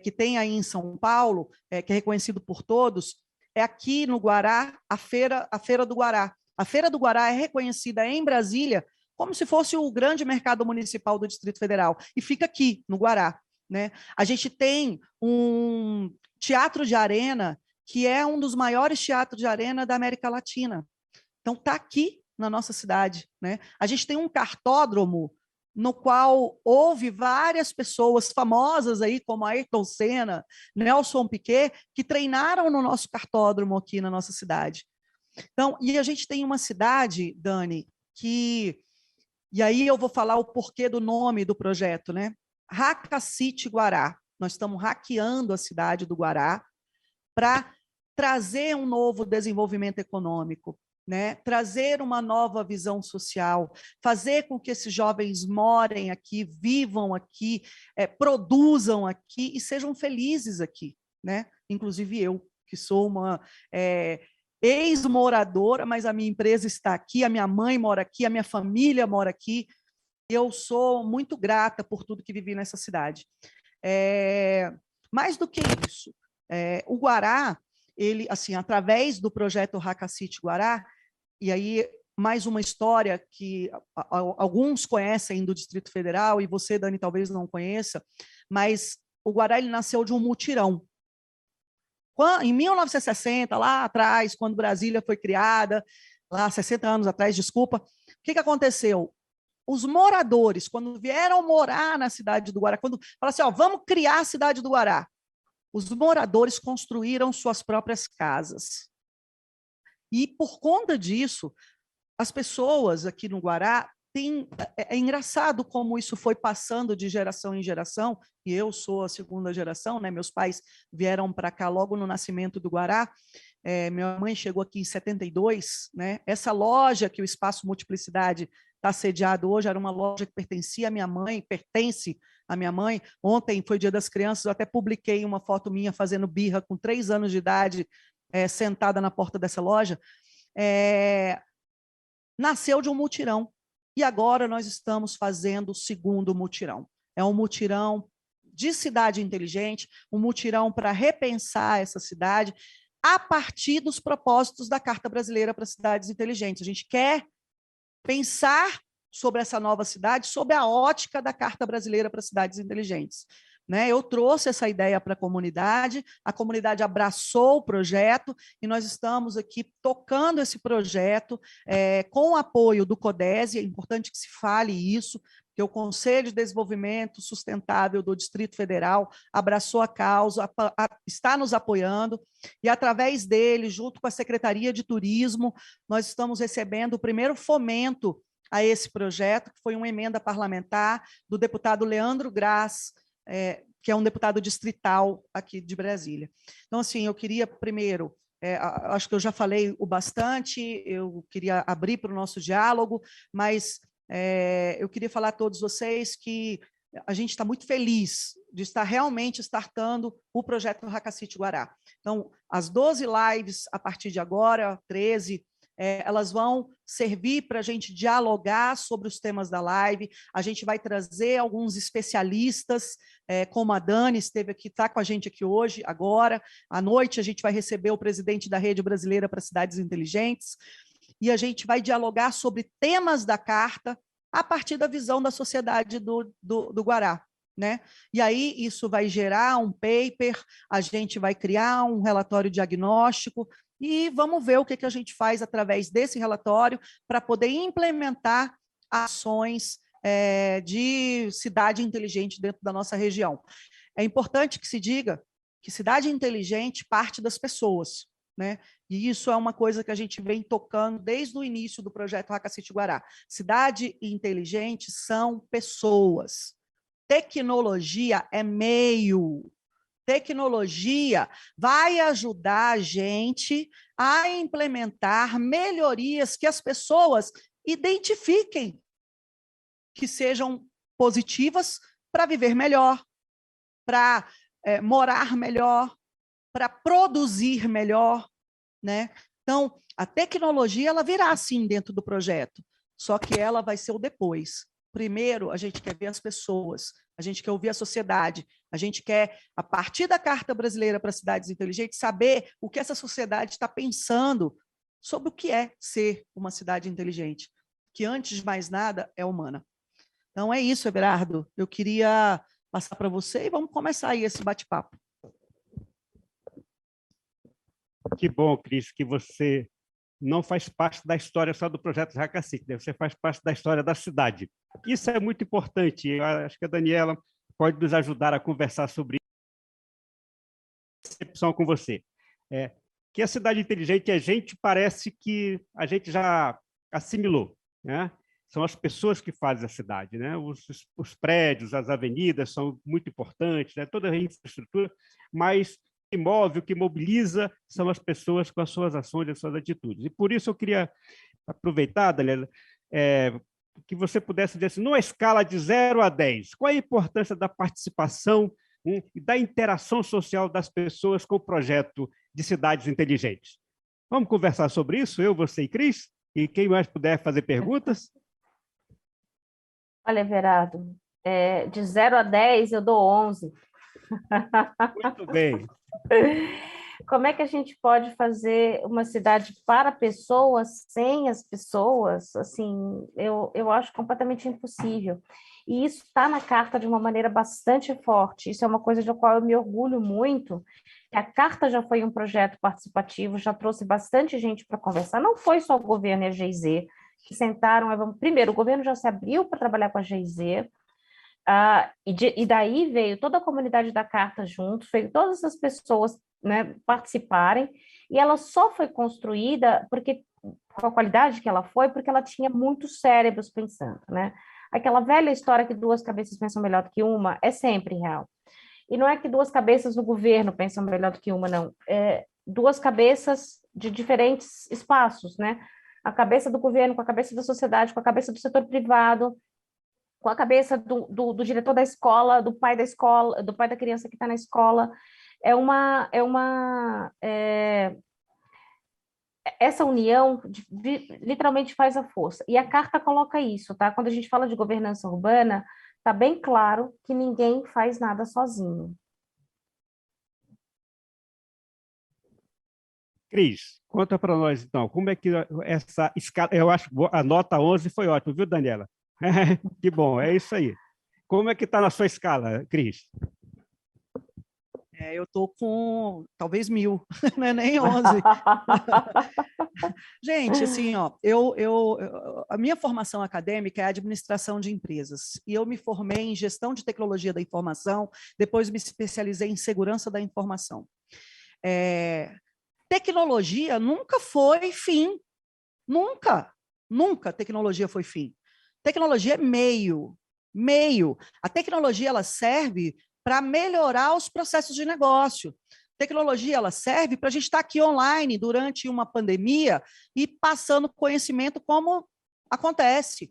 que tem aí em São Paulo, que é reconhecido por todos, é aqui no Guará, a Feira do Guará. A Feira do Guará é reconhecida em Brasília como se fosse o grande mercado municipal do Distrito Federal, e fica aqui, no Guará. Né? A gente tem um teatro de arena, que é um dos maiores teatros de arena da América Latina. Então, está aqui na nossa cidade. Né? A gente tem um cartódromo no qual houve várias pessoas famosas aí, como Ayrton Senna, Nelson Piquet, que treinaram no nosso cartódromo aqui na nossa cidade. Então, e a gente tem uma cidade, Dani, e aí eu vou falar o porquê do nome do projeto, né? Hackacity Guará. Nós estamos hackeando a cidade do Guará para trazer um novo desenvolvimento econômico, né? Trazer uma nova visão social, fazer com que esses jovens morem aqui, vivam aqui, produzam aqui e sejam felizes aqui, né? Inclusive eu, que sou uma ex-moradora, mas a minha empresa está aqui, a minha mãe mora aqui, a minha família mora aqui. Eu sou muito grata por tudo que vivi nessa cidade. Mais do que isso, o Guará, ele, assim, através do projeto Hackacity Guará, e aí mais uma história que alguns conhecem do Distrito Federal, e você, Dani, talvez não conheça, mas o Guará ele nasceu de um mutirão. Em 1960, lá atrás, quando Brasília foi criada, lá 60 anos atrás, desculpa, o que aconteceu? Os moradores, quando vieram morar na cidade do Guará, quando falaram assim, vamos criar a cidade do Guará, os moradores construíram suas próprias casas. E, por conta disso, as pessoas aqui no Guará é engraçado como isso foi passando de geração em geração, e eu sou a segunda geração, né? Meus pais vieram para cá logo no nascimento do Guará, minha mãe chegou aqui em 72, né? Essa loja que o Espaço Multiplicidade está sediado hoje era uma loja que pertencia à minha mãe, pertence à minha mãe. Ontem foi Dia das Crianças, eu até publiquei uma foto minha fazendo birra com 3 anos de idade, sentada na porta dessa loja. Nasceu de um mutirão. E agora nós estamos fazendo o segundo mutirão. É um mutirão de cidade inteligente, um mutirão para repensar essa cidade a partir dos propósitos da Carta Brasileira para Cidades Inteligentes. A gente quer pensar sobre essa nova cidade sob a ótica da Carta Brasileira para Cidades Inteligentes. Né? Eu trouxe essa ideia para a comunidade abraçou o projeto e nós estamos aqui tocando esse projeto com o apoio do CODESE, é importante que se fale isso, porque que o Conselho de Desenvolvimento Sustentável do Distrito Federal abraçou a causa, está nos apoiando, e através dele, junto com a Secretaria de Turismo, nós estamos recebendo o primeiro fomento a esse projeto, que foi uma emenda parlamentar do deputado Leandro Graz, que é um deputado distrital aqui de Brasília. Então, assim, eu queria primeiro, acho que eu já falei o bastante, eu queria abrir para o nosso diálogo, mas eu queria falar a todos vocês que a gente está muito feliz de estar realmente startando o projeto Hakacity Guará. Então, as 12 lives, a partir de agora, 13, elas vão servir para a gente dialogar sobre os temas da live. A gente vai trazer alguns especialistas, como a Dani esteve aqui, está com a gente aqui hoje, agora. À noite, a gente vai receber o presidente da Rede Brasileira para Cidades Inteligentes, e a gente vai dialogar sobre temas da carta a partir da visão da sociedade do Guará, né? E aí isso vai gerar um paper, a gente vai criar um relatório diagnóstico e vamos ver o que a gente faz através desse relatório para poder implementar ações de cidade inteligente dentro da nossa região. É importante que se diga que cidade inteligente parte das pessoas, né? E isso é uma coisa que a gente vem tocando desde o início do projeto Hakacity Guará. Cidade inteligente são pessoas. Tecnologia é meio. Tecnologia vai ajudar a gente a implementar melhorias que as pessoas identifiquem, que sejam positivas para viver melhor, para morar melhor, para produzir melhor, né? Então, a tecnologia ela virá sim dentro do projeto, só que ela vai ser o depois. Primeiro, a gente quer ver as pessoas, a gente quer ouvir a sociedade, a gente quer, a partir da Carta Brasileira para Cidades Inteligentes, saber o que essa sociedade está pensando sobre o que é ser uma cidade inteligente, que antes de mais nada é humana. Então é isso, Everardo. Eu queria passar para você e vamos começar aí esse bate-papo. Que bom, Cris, que você não faz parte da história só do projeto Hakacity, né? Você faz parte da história da cidade. Isso é muito importante. Eu acho que a Daniela pode nos ajudar a conversar sobre percepção com você. Que a cidade inteligente, a gente parece que a gente já assimilou, né? São as pessoas que fazem a cidade, né? Os prédios, as avenidas são muito importantes, né? Toda a infraestrutura, mas imóvel que mobiliza são as pessoas com as suas ações e as suas atitudes. E por isso eu queria aproveitar, Daniela, que você pudesse dizer assim, numa escala de 0 a 10, qual é a importância da participação e da interação social das pessoas com o projeto de cidades inteligentes? Vamos conversar sobre isso, eu, você e Cris? E quem mais puder fazer perguntas? Olha, Everardo, de 0 a 10 eu dou 11. Muito bem. Como é que a gente pode fazer uma cidade para pessoas sem as pessoas? Assim, eu acho completamente impossível. E isso está na carta de uma maneira bastante forte. Isso é uma coisa de qual eu me orgulho muito. A carta já foi um projeto participativo, já trouxe bastante gente para conversar. Não foi só o governo e a GIZ que sentaram. Primeiro, o governo já se abriu para trabalhar com a GIZ. E daí veio toda a comunidade da carta junto, veio todas as pessoas, né, participarem, e ela só foi construída porque, com a qualidade que ela foi, porque ela tinha muitos cérebros pensando, né? Aquela velha história que 2 cabeças pensam melhor do que uma é sempre real. E não é que 2 cabeças no governo pensam melhor do que uma, não. 2 cabeças de diferentes espaços, né? A cabeça do governo com a cabeça da sociedade, com a cabeça do setor privado, com a cabeça do diretor da escola, do pai da criança que está na escola. Essa união literalmente faz a força. E a carta coloca isso, tá? Quando a gente fala de governança urbana, está bem claro que ninguém faz nada sozinho. Cris, conta para nós, então, como é que essa escala... Eu acho que a nota 11 foi ótima, viu, Daniela? Que bom, é isso aí. Como é que está na sua escala, Cris? Eu estou com talvez 1.000, não é nem 11. Gente, assim, ó, a minha formação acadêmica é administração de empresas, e eu me formei em gestão de tecnologia da informação, depois me especializei em segurança da informação. Tecnologia nunca foi fim, nunca tecnologia foi fim. Tecnologia é meio. A tecnologia ela serve para melhorar os processos de negócio. Tecnologia ela serve para a gente estar aqui online durante uma pandemia e passando conhecimento como acontece.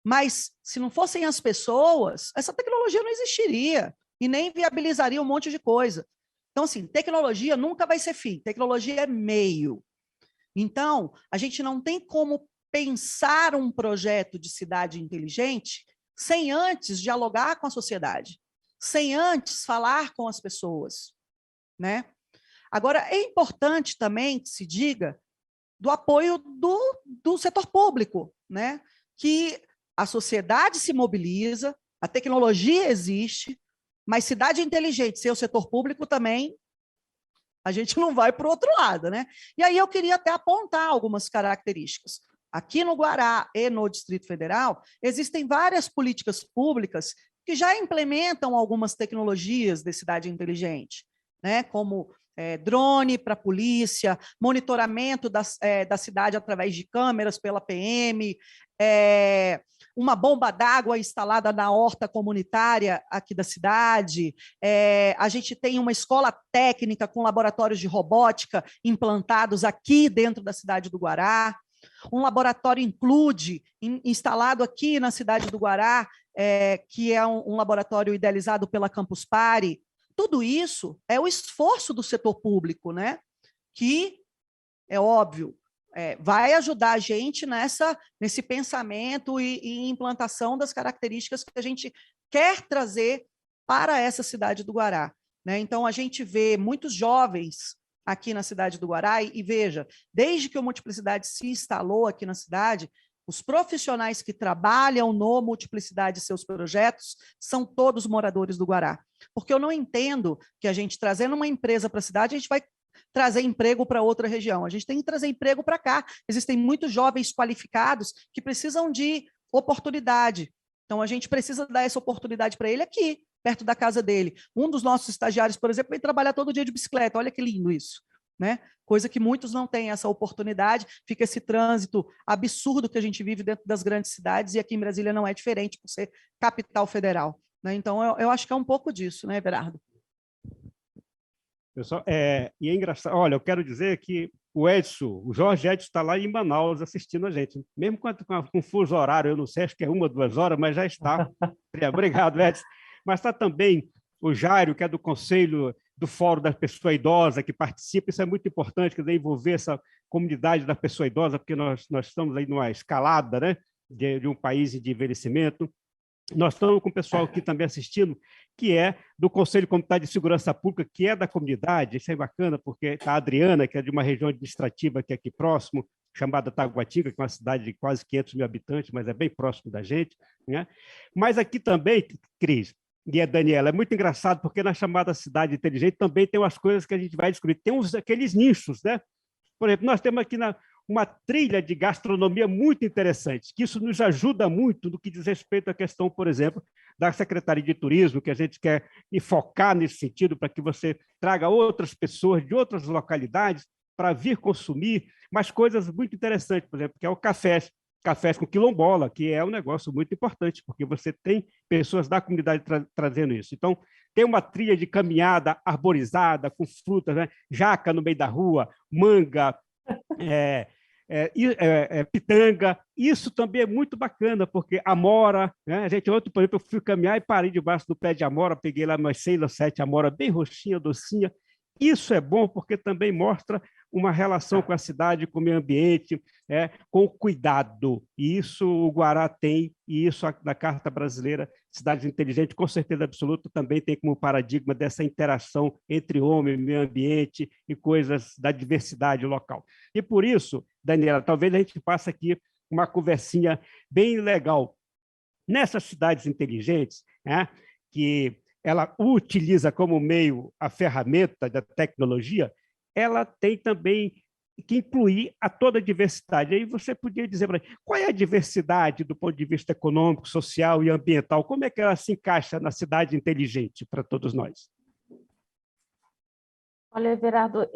Mas se não fossem as pessoas, essa tecnologia não existiria e nem viabilizaria um monte de coisa. Então, assim, tecnologia nunca vai ser fim, tecnologia é meio. Então, a gente não tem como pensar um projeto de cidade inteligente sem antes dialogar com a sociedade, sem antes falar com as pessoas, né? Agora, é importante também que se diga do apoio do setor público, né? Que a sociedade se mobiliza, a tecnologia existe, mas cidade inteligente sem o setor público também, a gente não vai para o outro lado, né? E aí eu queria até apontar algumas características. Aqui no Guará e no Distrito Federal, existem várias políticas públicas que já implementam algumas tecnologias de cidade inteligente, né? Como drone para a polícia, monitoramento da cidade através de câmeras pela PM, uma bomba d'água instalada na horta comunitária aqui da cidade, a gente tem uma escola técnica com laboratórios de robótica implantados aqui dentro da cidade do Guará, um laboratório Include, instalado aqui na cidade do Guará, que é um laboratório idealizado pela Campus Party. Tudo isso é o esforço do setor público, né? Que, é óbvio, vai ajudar a gente nesse pensamento e implantação das características que a gente quer trazer para essa cidade do Guará, né? Então, a gente vê muitos jovens aqui na cidade do Guará, e veja, desde que o Multiplicidade se instalou aqui na cidade, os profissionais que trabalham no Multiplicidade e seus projetos são todos moradores do Guará. Porque eu não entendo que a gente, trazendo uma empresa para a cidade, a gente vai trazer emprego para outra região. A gente tem que trazer emprego para cá. Existem muitos jovens qualificados que precisam de oportunidade. Então, a gente precisa dar essa oportunidade para ele aqui, perto da casa dele. Um dos nossos estagiários, por exemplo, vem trabalhar todo dia de bicicleta. Olha que lindo isso, né? Coisa que muitos não têm essa oportunidade. Fica esse trânsito absurdo que a gente vive dentro das grandes cidades, e aqui em Brasília não é diferente, por ser capital federal, né? Então, eu acho que é um pouco disso, né, Everardo? Pessoal, e é engraçado. Olha, eu quero dizer que o Jorge Edson está lá em Manaus assistindo a gente, mesmo com fuso horário, eu não sei, acho que é 1 ou 2 horas, mas já está. Obrigado, Edson. Mas está também o Jairo, que é do Conselho do Fórum da Pessoa Idosa, que participa. Isso é muito importante, quer dizer, envolver essa comunidade da pessoa idosa, porque nós estamos aí numa escalada, né, de um país de envelhecimento. Nós estamos com o pessoal aqui também assistindo, que é do Conselho Comunitário de Segurança Pública, que é da comunidade. Isso é bacana, porque está a Adriana, que é de uma região administrativa que é aqui próximo, chamada Taguatinga, que é uma cidade de quase 500 mil habitantes, mas é bem próximo da gente, né? Mas aqui também, Cris e a Daniela, é muito engraçado, porque na chamada cidade inteligente também tem umas coisas que a gente vai descobrir. Tem aqueles nichos, né? Por exemplo, nós temos aqui uma trilha de gastronomia muito interessante, que isso nos ajuda muito no que diz respeito à questão, por exemplo, da Secretaria de Turismo, que a gente quer focar nesse sentido, para que você traga outras pessoas de outras localidades para vir consumir, mas coisas muito interessantes, por exemplo, que é o cafés com quilombola, que é um negócio muito importante, porque você tem pessoas da comunidade trazendo isso. Então, tem uma trilha de caminhada arborizada, com frutas, né? Jaca no meio da rua, manga, pitanga. Isso também é muito bacana, porque amora, né? A gente ontem, por exemplo, eu fui caminhar e parei debaixo do pé de amora, peguei lá umas 6 ou 7 amora bem roxinha, docinha. Isso é bom porque também mostra uma relação com a cidade, com o meio ambiente, com o cuidado. E isso o Guará tem, e isso na Carta Brasileira Cidades Inteligentes, com certeza absoluta, também tem como paradigma dessa interação entre homem, meio ambiente e coisas da diversidade local. E por isso, Daniela, talvez a gente passe aqui uma conversinha bem legal. Nessas cidades inteligentes, né, que ela utiliza como meio a ferramenta da tecnologia, ela tem também que incluir a toda a diversidade. Aí você podia dizer para mim, qual é a diversidade do ponto de vista econômico, social e ambiental? Como é que ela se encaixa na cidade inteligente para todos nós? Olha, Everardo,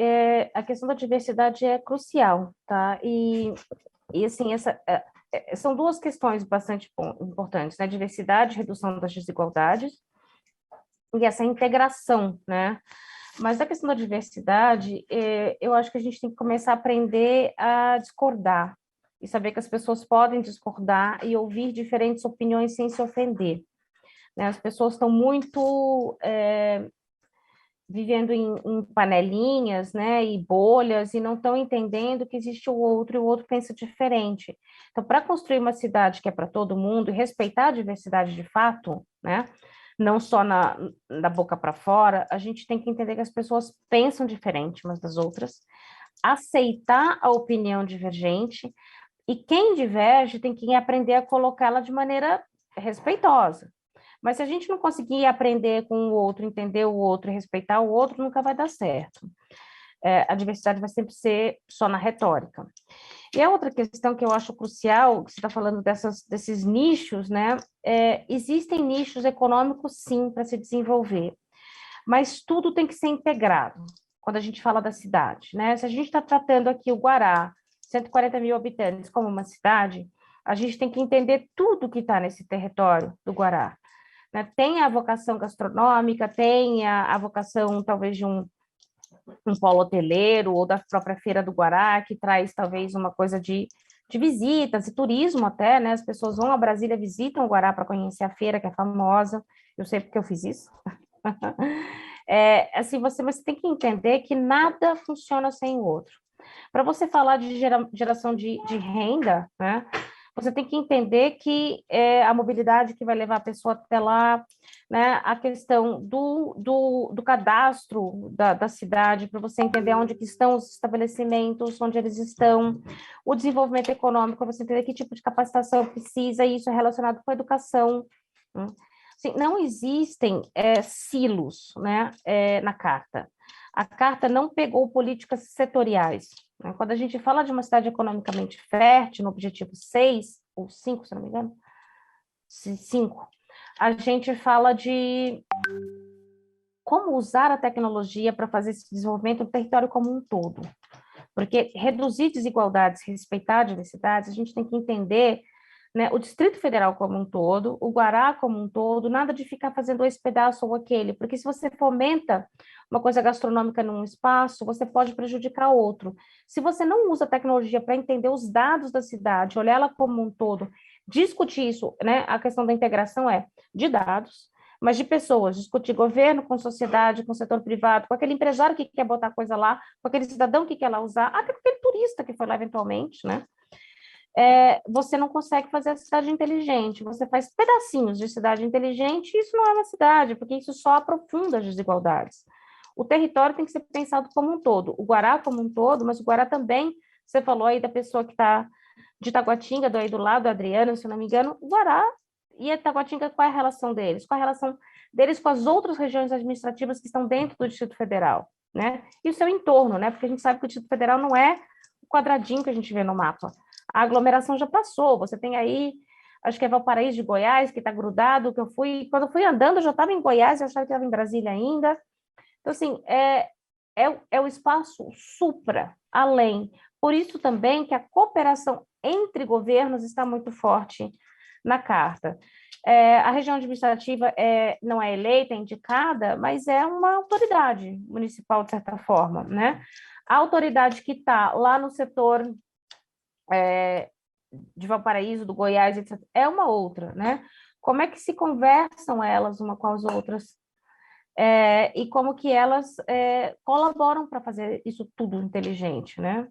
a questão da diversidade é crucial, tá? E assim, são duas questões bastante importantes, né? Diversidade, redução das desigualdades e essa integração, né? Mas a questão da diversidade, eu acho que a gente tem que começar a aprender a discordar e saber que as pessoas podem discordar e ouvir diferentes opiniões sem se ofender, né? As pessoas estão muito vivendo em panelinhas, né, e bolhas, e não estão entendendo que existe o outro e o outro pensa diferente. Então, para construir uma cidade que é para todo mundo e respeitar a diversidade de fato, né, não só da boca para fora, a gente tem que entender que as pessoas pensam diferente umas das outras, aceitar a opinião divergente, e quem diverge tem que aprender a colocá-la de maneira respeitosa. Mas se a gente não conseguir aprender com o outro, entender o outro e respeitar o outro, nunca vai dar certo. A diversidade vai sempre ser só na retórica. E a outra questão que eu acho crucial, que você está falando desses nichos, né? Existem nichos econômicos, sim, para se desenvolver, mas tudo tem que ser integrado quando a gente fala da cidade, né? Se a gente está tratando aqui o Guará, 140 mil habitantes, como uma cidade, a gente tem que entender tudo que está nesse território do Guará, né? Tem a vocação gastronômica, tem a vocação, talvez, de um polo hoteleiro ou da própria Feira do Guará, que traz, talvez, uma coisa de visitas e turismo até, né? As pessoas vão a Brasília, visitam o Guará para conhecer a feira, que é famosa. Eu sei porque eu fiz isso. Assim, você tem que entender que nada funciona sem o outro. Para você falar de geração de renda, né? Você tem que entender que a mobilidade que vai levar a pessoa até lá, né? A questão do cadastro da cidade, para você entender onde que estão os estabelecimentos, onde eles estão, o desenvolvimento econômico, para você entender que tipo de capacitação precisa, e isso é relacionado com a educação. Né? Assim, não existem silos, né, na carta. A carta não pegou políticas setoriais. Né? Quando a gente fala de uma cidade economicamente fértil, no objetivo 6, ou 5, se não me engano, 5, a gente fala de como usar a tecnologia para fazer esse desenvolvimento do território como um todo. Porque reduzir desigualdades, respeitar diversidades, a gente tem que entender, né, o Distrito Federal como um todo, o Guará como um todo, nada de ficar fazendo esse pedaço ou aquele, porque se você fomenta uma coisa gastronômica num espaço, você pode prejudicar outro. Se você não usa a tecnologia para entender os dados da cidade, olhar ela como um todo, discutir isso, né, a questão da integração de dados, mas de pessoas, discutir governo com sociedade, com setor privado, com aquele empresário que quer botar coisa lá, com aquele cidadão que quer lá usar, até com aquele turista que foi lá eventualmente, né? Você não consegue fazer a cidade inteligente, você faz pedacinhos de cidade inteligente, e isso não é uma cidade, porque isso só aprofunda as desigualdades. O território tem que ser pensado como um todo, o Guará como um todo, mas o Guará também, você falou aí da pessoa que está de Taguatinga, aí do lado, Adriana, se não me engano, o Guará e a Taguatinga, qual é a relação deles? Qual é a relação deles com as outras regiões administrativas que estão dentro do Distrito Federal, né? E o seu entorno, né? Porque a gente sabe que o Distrito Federal não é o quadradinho que a gente vê no mapa. A aglomeração já passou, você tem aí, acho que é Valparaíso de Goiás, que está grudado, que quando eu fui andando, eu já estava em Goiás, eu achava que estava em Brasília ainda. Então, assim, é o espaço supra, além. Por isso também que a cooperação entre governos está muito forte na carta. A região administrativa não é eleita, é indicada, mas é uma autoridade municipal, de certa forma, né? A autoridade que está lá no setor de Valparaíso, do Goiás, etc., é uma outra, né? Como é que se conversam elas uma com as outras? E como que elas colaboram para fazer isso tudo inteligente, né?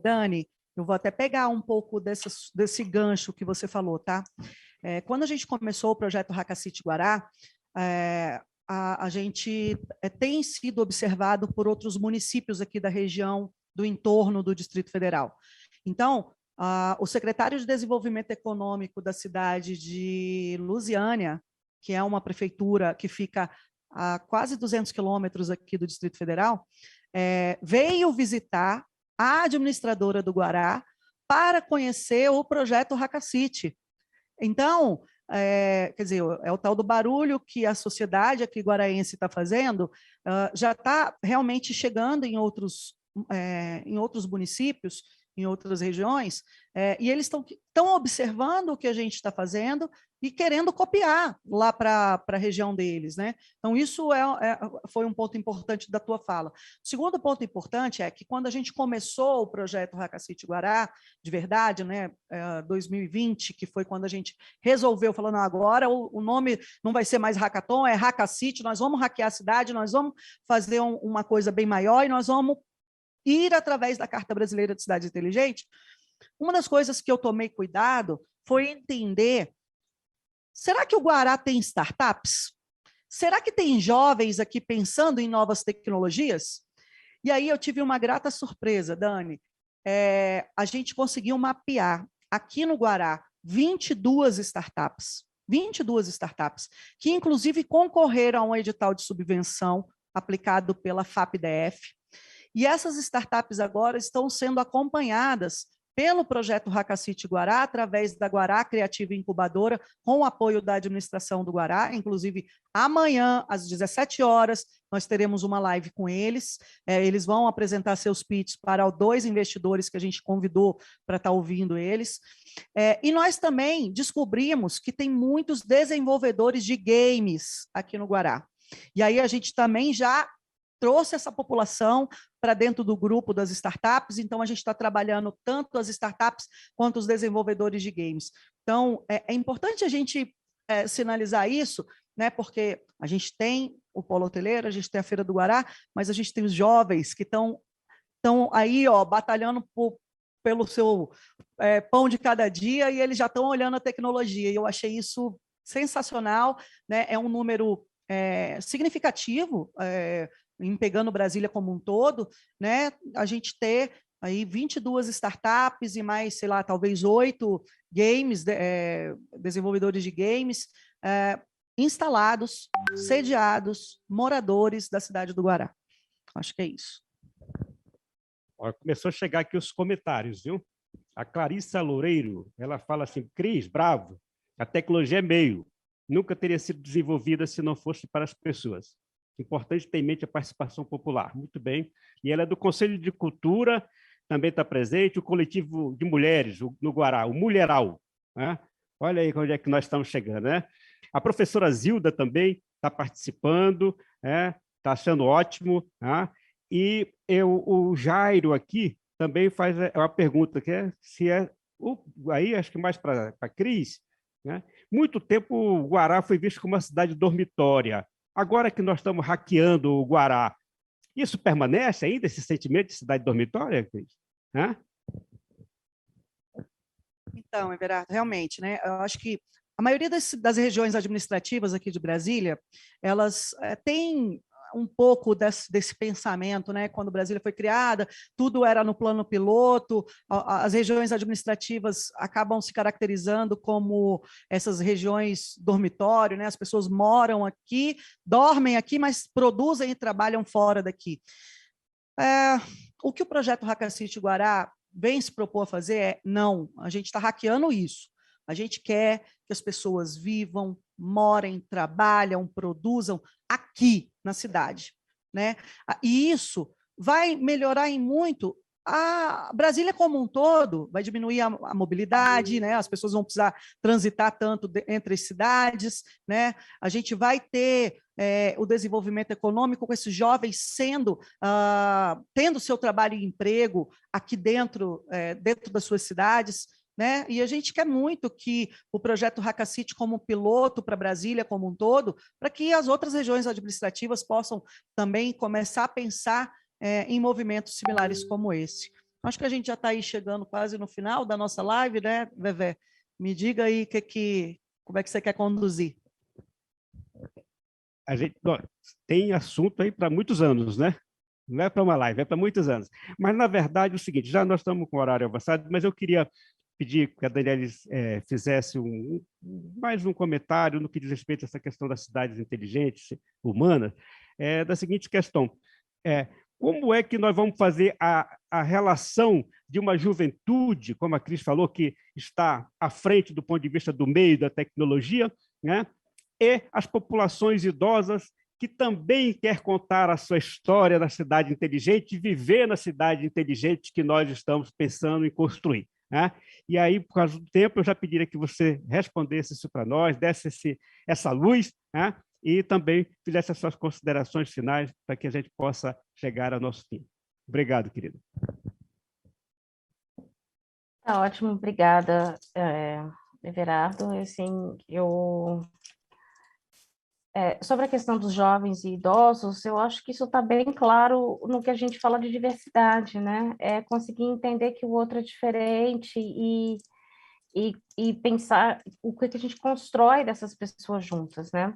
Dani, eu vou até pegar um pouco desse gancho que você falou, tá? Quando a gente começou o projeto Hakacity Guará, a gente tem sido observado por outros municípios aqui da região do entorno do Distrito Federal. Então, o secretário de Desenvolvimento Econômico da cidade de Lusiânia, que é uma prefeitura que fica a quase 200 quilômetros aqui do Distrito Federal, veio visitar a administradora do Guará para conhecer o projeto Hakacity. Então, quer dizer, é o tal do barulho que a sociedade aqui guaraense está fazendo, já está realmente chegando em outros municípios, em outras regiões, e eles estão observando o que a gente está fazendo e querendo copiar lá para a região deles, né? Então, isso foi um ponto importante da tua fala. O segundo ponto importante é que quando a gente começou o projeto Hakacity Guará, de verdade, né, 2020, que foi quando a gente resolveu, falando, não, agora o nome não vai ser mais Hackathon, é Hakacity, nós vamos hackear a cidade, nós vamos fazer uma coisa bem maior e nós vamos ir através da Carta Brasileira de Cidades Inteligentes. Uma das coisas que eu tomei cuidado foi entender, será que o Guará tem startups? Será que tem jovens aqui pensando em novas tecnologias? E aí eu tive uma grata surpresa, Dani. A gente conseguiu mapear aqui no Guará 22 startups, que inclusive concorreram a um edital de subvenção aplicado pela FAPDF. E essas startups agora estão sendo acompanhadas pelo projeto Hakacity Guará, através da Guará Criativa Incubadora, com o apoio da administração do Guará. Inclusive, amanhã, às 17 horas, nós teremos uma live com eles. Eles vão apresentar seus pitches para 2 investidores que a gente convidou para estar ouvindo eles. E nós também descobrimos que tem muitos desenvolvedores de games aqui no Guará. E aí a gente também já trouxe essa população para dentro do grupo das startups, então a gente está trabalhando tanto as startups quanto os desenvolvedores de games. Então, é importante a gente sinalizar isso, né, porque a gente tem o Polo Hoteleiro, a gente tem a Feira do Guará, mas a gente tem os jovens que estão aí, batalhando pelo seu pão de cada dia, e eles já estão olhando a tecnologia, e eu achei isso sensacional, né, é um número significativo, em pegando Brasília como um todo, né, a gente ter aí 22 startups e mais, sei lá, talvez 8 games, desenvolvedores de games, instalados, sediados, moradores da cidade do Guará. Acho que é isso. Começou a chegar aqui os comentários, viu? A Clarissa Loureiro, ela fala assim, Cris, bravo, a tecnologia é meio, nunca teria sido desenvolvida se não fosse para as pessoas. Importante ter em mente a participação popular. Muito bem. E ela é do Conselho de Cultura, também está presente, o coletivo de mulheres no Guará, o Mulheral. Né? Olha aí onde é que nós estamos chegando. Né? A professora Zilda também está participando, está achando ótimo. Né? E o Jairo aqui também faz uma pergunta, que é se aí acho que mais para a Cris, né? Muito tempo o Guará foi visto como uma cidade dormitória. Agora que nós estamos hackeando o Guará, isso permanece ainda, esse sentimento de cidade dormitória, Cris? Então, Everardo, realmente, né? Eu acho que a maioria das regiões administrativas aqui de Brasília, elas têm um pouco desse pensamento, né? Quando Brasília foi criada, tudo era no plano piloto, as regiões administrativas acabam se caracterizando como essas regiões dormitório, né? As pessoas moram aqui, dormem aqui, mas produzem e trabalham fora daqui. O que o projeto Hakacity Guará vem se propor a fazer não, a gente está hackeando isso. A gente quer que as pessoas vivam, morem, trabalham, produzam aqui na cidade, né? E isso vai melhorar em muito a Brasília como um todo, vai diminuir a mobilidade, né? As pessoas vão precisar transitar tanto entre as cidades, né? A gente vai ter o desenvolvimento econômico com esses jovens tendo seu trabalho e emprego aqui dentro das suas cidades, né? E a gente quer muito que o projeto Hakacity como piloto para Brasília como um todo, para que as outras regiões administrativas possam também começar a pensar em movimentos similares como esse. Acho que a gente já está aí chegando quase no final da nossa live, né, Vevé? Me diga aí como é que você quer conduzir. A gente tem assunto aí para muitos anos, né? Não é para uma live, é para muitos anos. Mas, na verdade, é o seguinte, já nós estamos com o horário avançado, mas eu queria pedir que a Daniele fizesse mais um comentário no que diz respeito a essa questão das cidades inteligentes, humanas, da seguinte questão. Como é que nós vamos fazer a relação de uma juventude, como a Cris falou, que está à frente do ponto de vista do meio da tecnologia, né, e as populações idosas que também quer contar a sua história na cidade inteligente, viver na cidade inteligente que nós estamos pensando em construir, né? E aí, por causa do tempo, eu já pediria que você respondesse isso para nós, desse essa luz, né? E também fizesse as suas considerações finais para que a gente possa chegar ao nosso fim. Obrigado, querido. Tá ótimo, obrigada, Everardo. Assim, sobre a questão dos jovens e idosos, eu acho que isso está bem claro no que a gente fala de diversidade, né? É conseguir entender que o outro é diferente e pensar o que a gente constrói dessas pessoas juntas, né?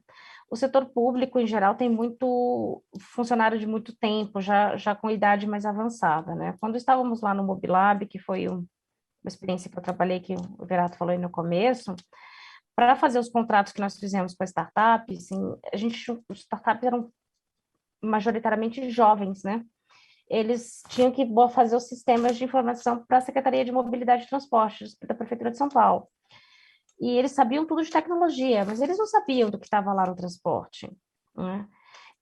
O setor público, em geral, tem muito funcionário de muito tempo, já com idade mais avançada, né? Quando estávamos lá no Mobilab, que foi uma experiência que eu trabalhei, que o Verato falou aí no começo, para fazer os contratos que nós fizemos com a startup, assim, os startups eram majoritariamente jovens, né? Eles tinham que fazer os sistemas de informação para a Secretaria de Mobilidade e Transportes da Prefeitura de São Paulo. E eles sabiam tudo de tecnologia, mas eles não sabiam do que estava lá no transporte, né?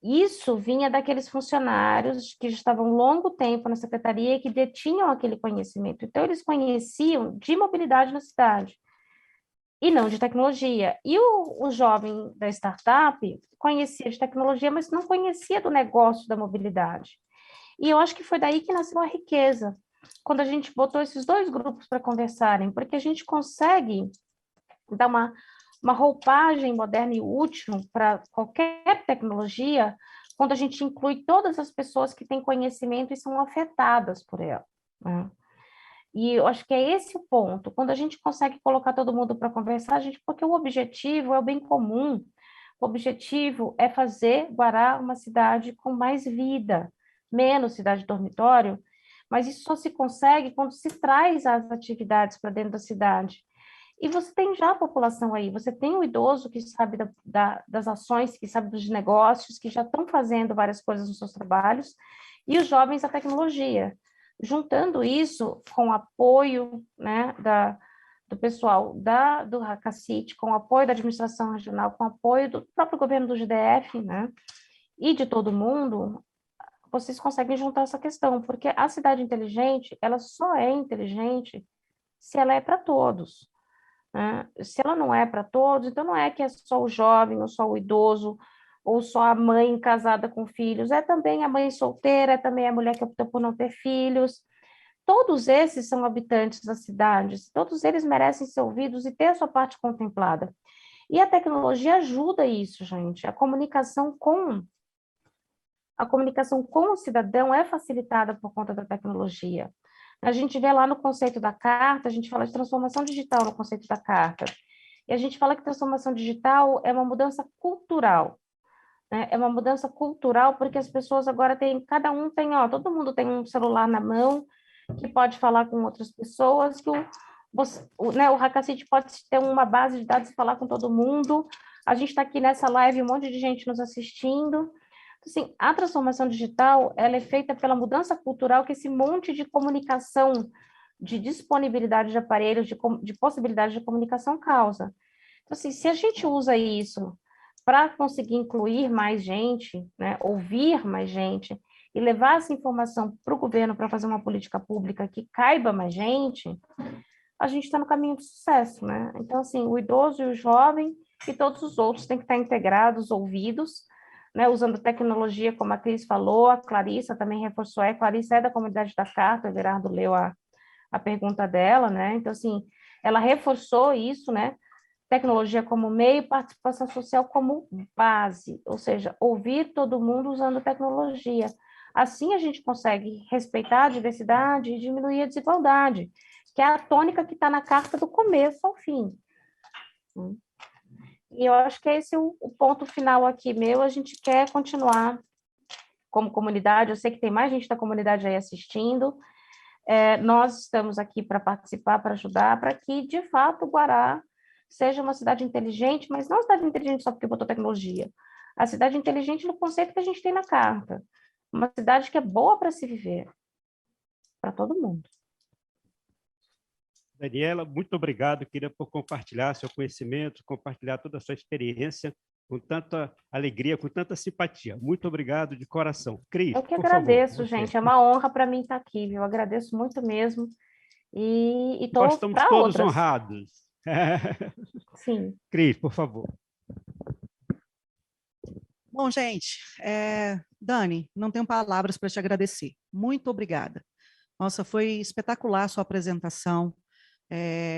Isso vinha daqueles funcionários que já estavam longo tempo na secretaria e que detinham aquele conhecimento. Então, eles conheciam de mobilidade na cidade e não de tecnologia. E o jovem da startup conhecia de tecnologia, mas não conhecia do negócio da mobilidade. E eu acho que foi daí que nasceu a riqueza, quando a gente botou esses dois grupos para conversarem, porque a gente consegue dar uma roupagem moderna e útil para qualquer tecnologia, quando a gente inclui todas as pessoas que têm conhecimento e são afetadas por ela, né? E eu acho que é esse o ponto. Quando a gente consegue colocar todo mundo para conversar, porque o objetivo é o bem comum, o objetivo é fazer Guará uma cidade com mais vida, menos cidade dormitório, mas isso só se consegue quando se traz as atividades para dentro da cidade. E você tem já a população aí, você tem o idoso que sabe das ações, que sabe dos negócios, que já estão fazendo várias coisas nos seus trabalhos, e os jovens a tecnologia. Juntando isso com o apoio, né, do pessoal do Hackacity, com o apoio da administração regional, com o apoio do próprio governo do GDF, né, e de todo mundo, vocês conseguem juntar essa questão, porque a cidade inteligente, ela só é inteligente se ela é para todos, né? Se ela não é para todos, então não é que é só o jovem, ou só o idoso, ou só a mãe casada com filhos, é também a mãe solteira, é também a mulher que optou por não ter filhos. Todos esses são habitantes das cidades, todos eles merecem ser ouvidos e ter a sua parte contemplada. E a tecnologia ajuda isso, gente. A comunicação com o cidadão é facilitada por conta da tecnologia. A gente vê lá no conceito da carta, a gente fala de transformação digital no conceito da carta. E a gente fala que transformação digital é uma mudança cultural, né? É uma mudança cultural porque as pessoas agora têm, cada um tem, todo mundo tem um celular na mão, que pode falar com outras pessoas, que o Hackacity pode ter uma base de dados e falar com todo mundo. A gente está aqui nessa live, um monte de gente nos assistindo. Assim, a transformação digital, ela é feita pela mudança cultural que esse monte de comunicação, de disponibilidade de aparelhos, de possibilidade de comunicação causa. Então, assim, se a gente usa isso para conseguir incluir mais gente, né, ouvir mais gente, e levar essa informação para o governo para fazer uma política pública que caiba mais gente, a gente está no caminho do sucesso, né? Então, assim, o idoso e o jovem e todos os outros têm que estar integrados, ouvidos, né, usando tecnologia, como a Cris falou, a Clarissa também reforçou, a Clarissa é da comunidade da Carta, o Everardo leu a pergunta dela, né? Então, assim, ela reforçou isso, né? Tecnologia como meio, participação social como base, ou seja, ouvir todo mundo usando tecnologia. Assim a gente consegue respeitar a diversidade e diminuir a desigualdade, que é a tônica que está na carta do começo ao fim. E eu acho que esse é o ponto final aqui meu, a gente quer continuar como comunidade, eu sei que tem mais gente da comunidade aí assistindo, nós estamos aqui para participar, para ajudar, para que, de fato, Guará seja uma cidade inteligente, mas não uma cidade inteligente só porque botou tecnologia. A cidade inteligente no conceito que a gente tem na carta. Uma cidade que é boa para se viver, para todo mundo. Daniela, muito obrigado, queria por compartilhar seu conhecimento, compartilhar toda a sua experiência com tanta alegria, com tanta simpatia. Muito obrigado de coração. Cris, Eu que por favor, agradeço, você. gente. É uma honra para mim estar aqui, viu? Eu agradeço muito mesmo. E Nós estou estamos para todos outras. honrados. Sim. Cris, por favor. Bom, gente, Dani, não tenho palavras para te agradecer. Muito obrigada. Nossa, foi espetacular a sua apresentação.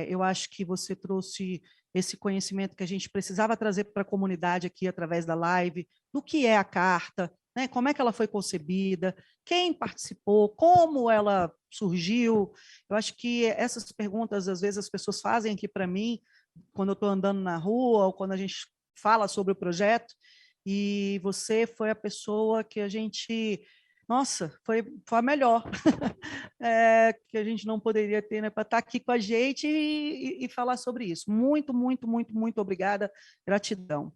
Eu acho que você trouxe esse conhecimento que a gente precisava trazer para a comunidade aqui através da live, do que é a carta, né? Como é que ela foi concebida, quem participou, como ela surgiu. Eu acho que essas perguntas, às vezes, as pessoas fazem aqui para mim, quando eu estou andando na rua, ou quando a gente fala sobre o projeto, e você foi a pessoa que a gente... Nossa, foi a melhor que a gente não poderia ter, né, para estar aqui com a gente e falar sobre isso. Muito, muito, muito, muito obrigada, gratidão.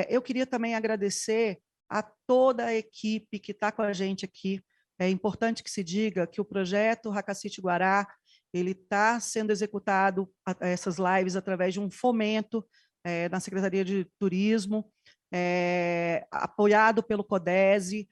Eu queria também agradecer a toda a equipe que está com a gente aqui. É importante que se diga que o projeto Hakacity Guará ele está sendo executado, essas lives, através de um fomento na Secretaria de Turismo, apoiado pelo CODESE,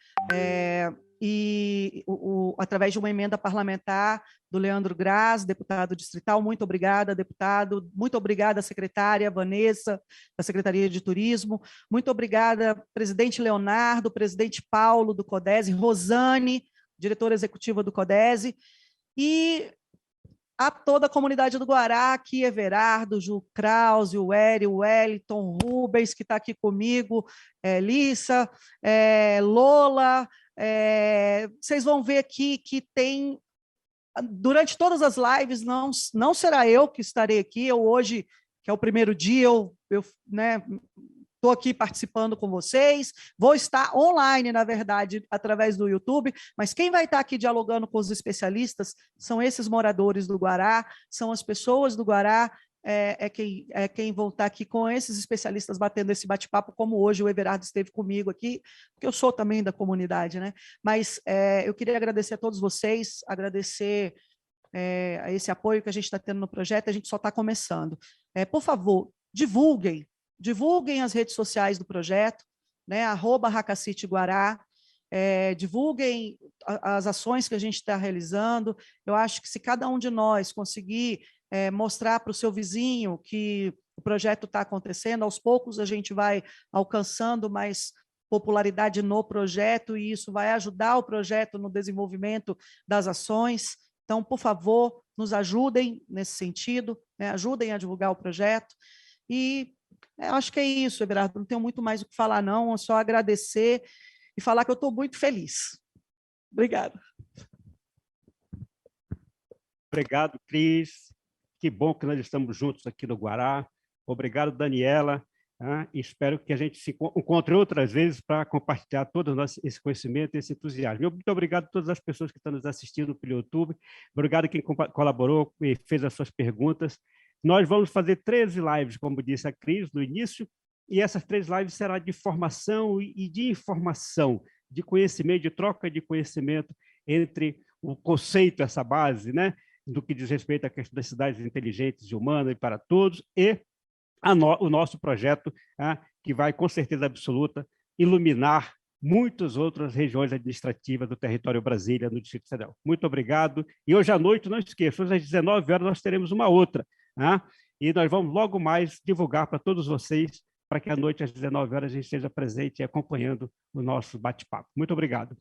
através de uma emenda parlamentar do Leandro Graz, deputado distrital. Muito obrigada, deputado. Muito obrigada, secretária Vanessa, da Secretaria de Turismo. Muito obrigada, presidente Leonardo, presidente Paulo, do CODESE, Rosane, diretora executiva do CODESE, e a toda a comunidade do Guará, aqui, Everardo, Ju Krause, o Eri, o Wellington, Rubens, que está aqui comigo, Lissa, Lola. Vocês vão ver aqui que tem, durante todas as lives, não será eu que estarei aqui, eu hoje, que é o primeiro dia, eu estou aqui participando com vocês, vou estar online, na verdade, através do YouTube, mas quem vai estar aqui dialogando com os especialistas são esses moradores do Guará, são as pessoas do Guará, quem vão estar aqui com esses especialistas batendo esse bate-papo, como hoje o Everardo esteve comigo aqui, porque eu sou também da comunidade, né? Mas eu queria agradecer a todos vocês, agradecer a esse apoio que a gente está tendo no projeto, a gente só está começando. Por favor, divulguem as redes sociais do projeto, né, @Hakacity_Guará, divulguem as ações que a gente está realizando. Eu acho que se cada um de nós conseguir mostrar para o seu vizinho que o projeto está acontecendo, aos poucos a gente vai alcançando mais popularidade no projeto e isso vai ajudar o projeto no desenvolvimento das ações. Então, por favor, nos ajudem nesse sentido, né, ajudem a divulgar o projeto. E acho que é isso, Everardo, não tenho muito mais o que falar, não, é só agradecer e falar que eu estou muito feliz. Obrigada. Obrigado, Cris. Que bom que nós estamos juntos aqui no Guará. Obrigado, Daniela. Espero que a gente se encontre outras vezes para compartilhar todo esse conhecimento e esse entusiasmo. Muito obrigado a todas as pessoas que estão nos assistindo pelo YouTube. Obrigado a quem colaborou e fez as suas perguntas. Nós vamos fazer 13 lives, como disse a Cris no início, e essas 3 lives serão de formação e de informação, de conhecimento, de troca de conhecimento entre o conceito, essa base, né, do que diz respeito à questão das cidades inteligentes e humanas e para todos, e o nosso projeto, que vai, com certeza absoluta, iluminar muitas outras regiões administrativas do território Brasília, no Distrito Federal. Muito obrigado. E hoje à noite, não esqueçam, às 19 horas nós teremos uma outra, e nós vamos logo mais divulgar para todos vocês, para que à noite, às 19 horas, a gente esteja presente e acompanhando o nosso bate-papo. Muito obrigado.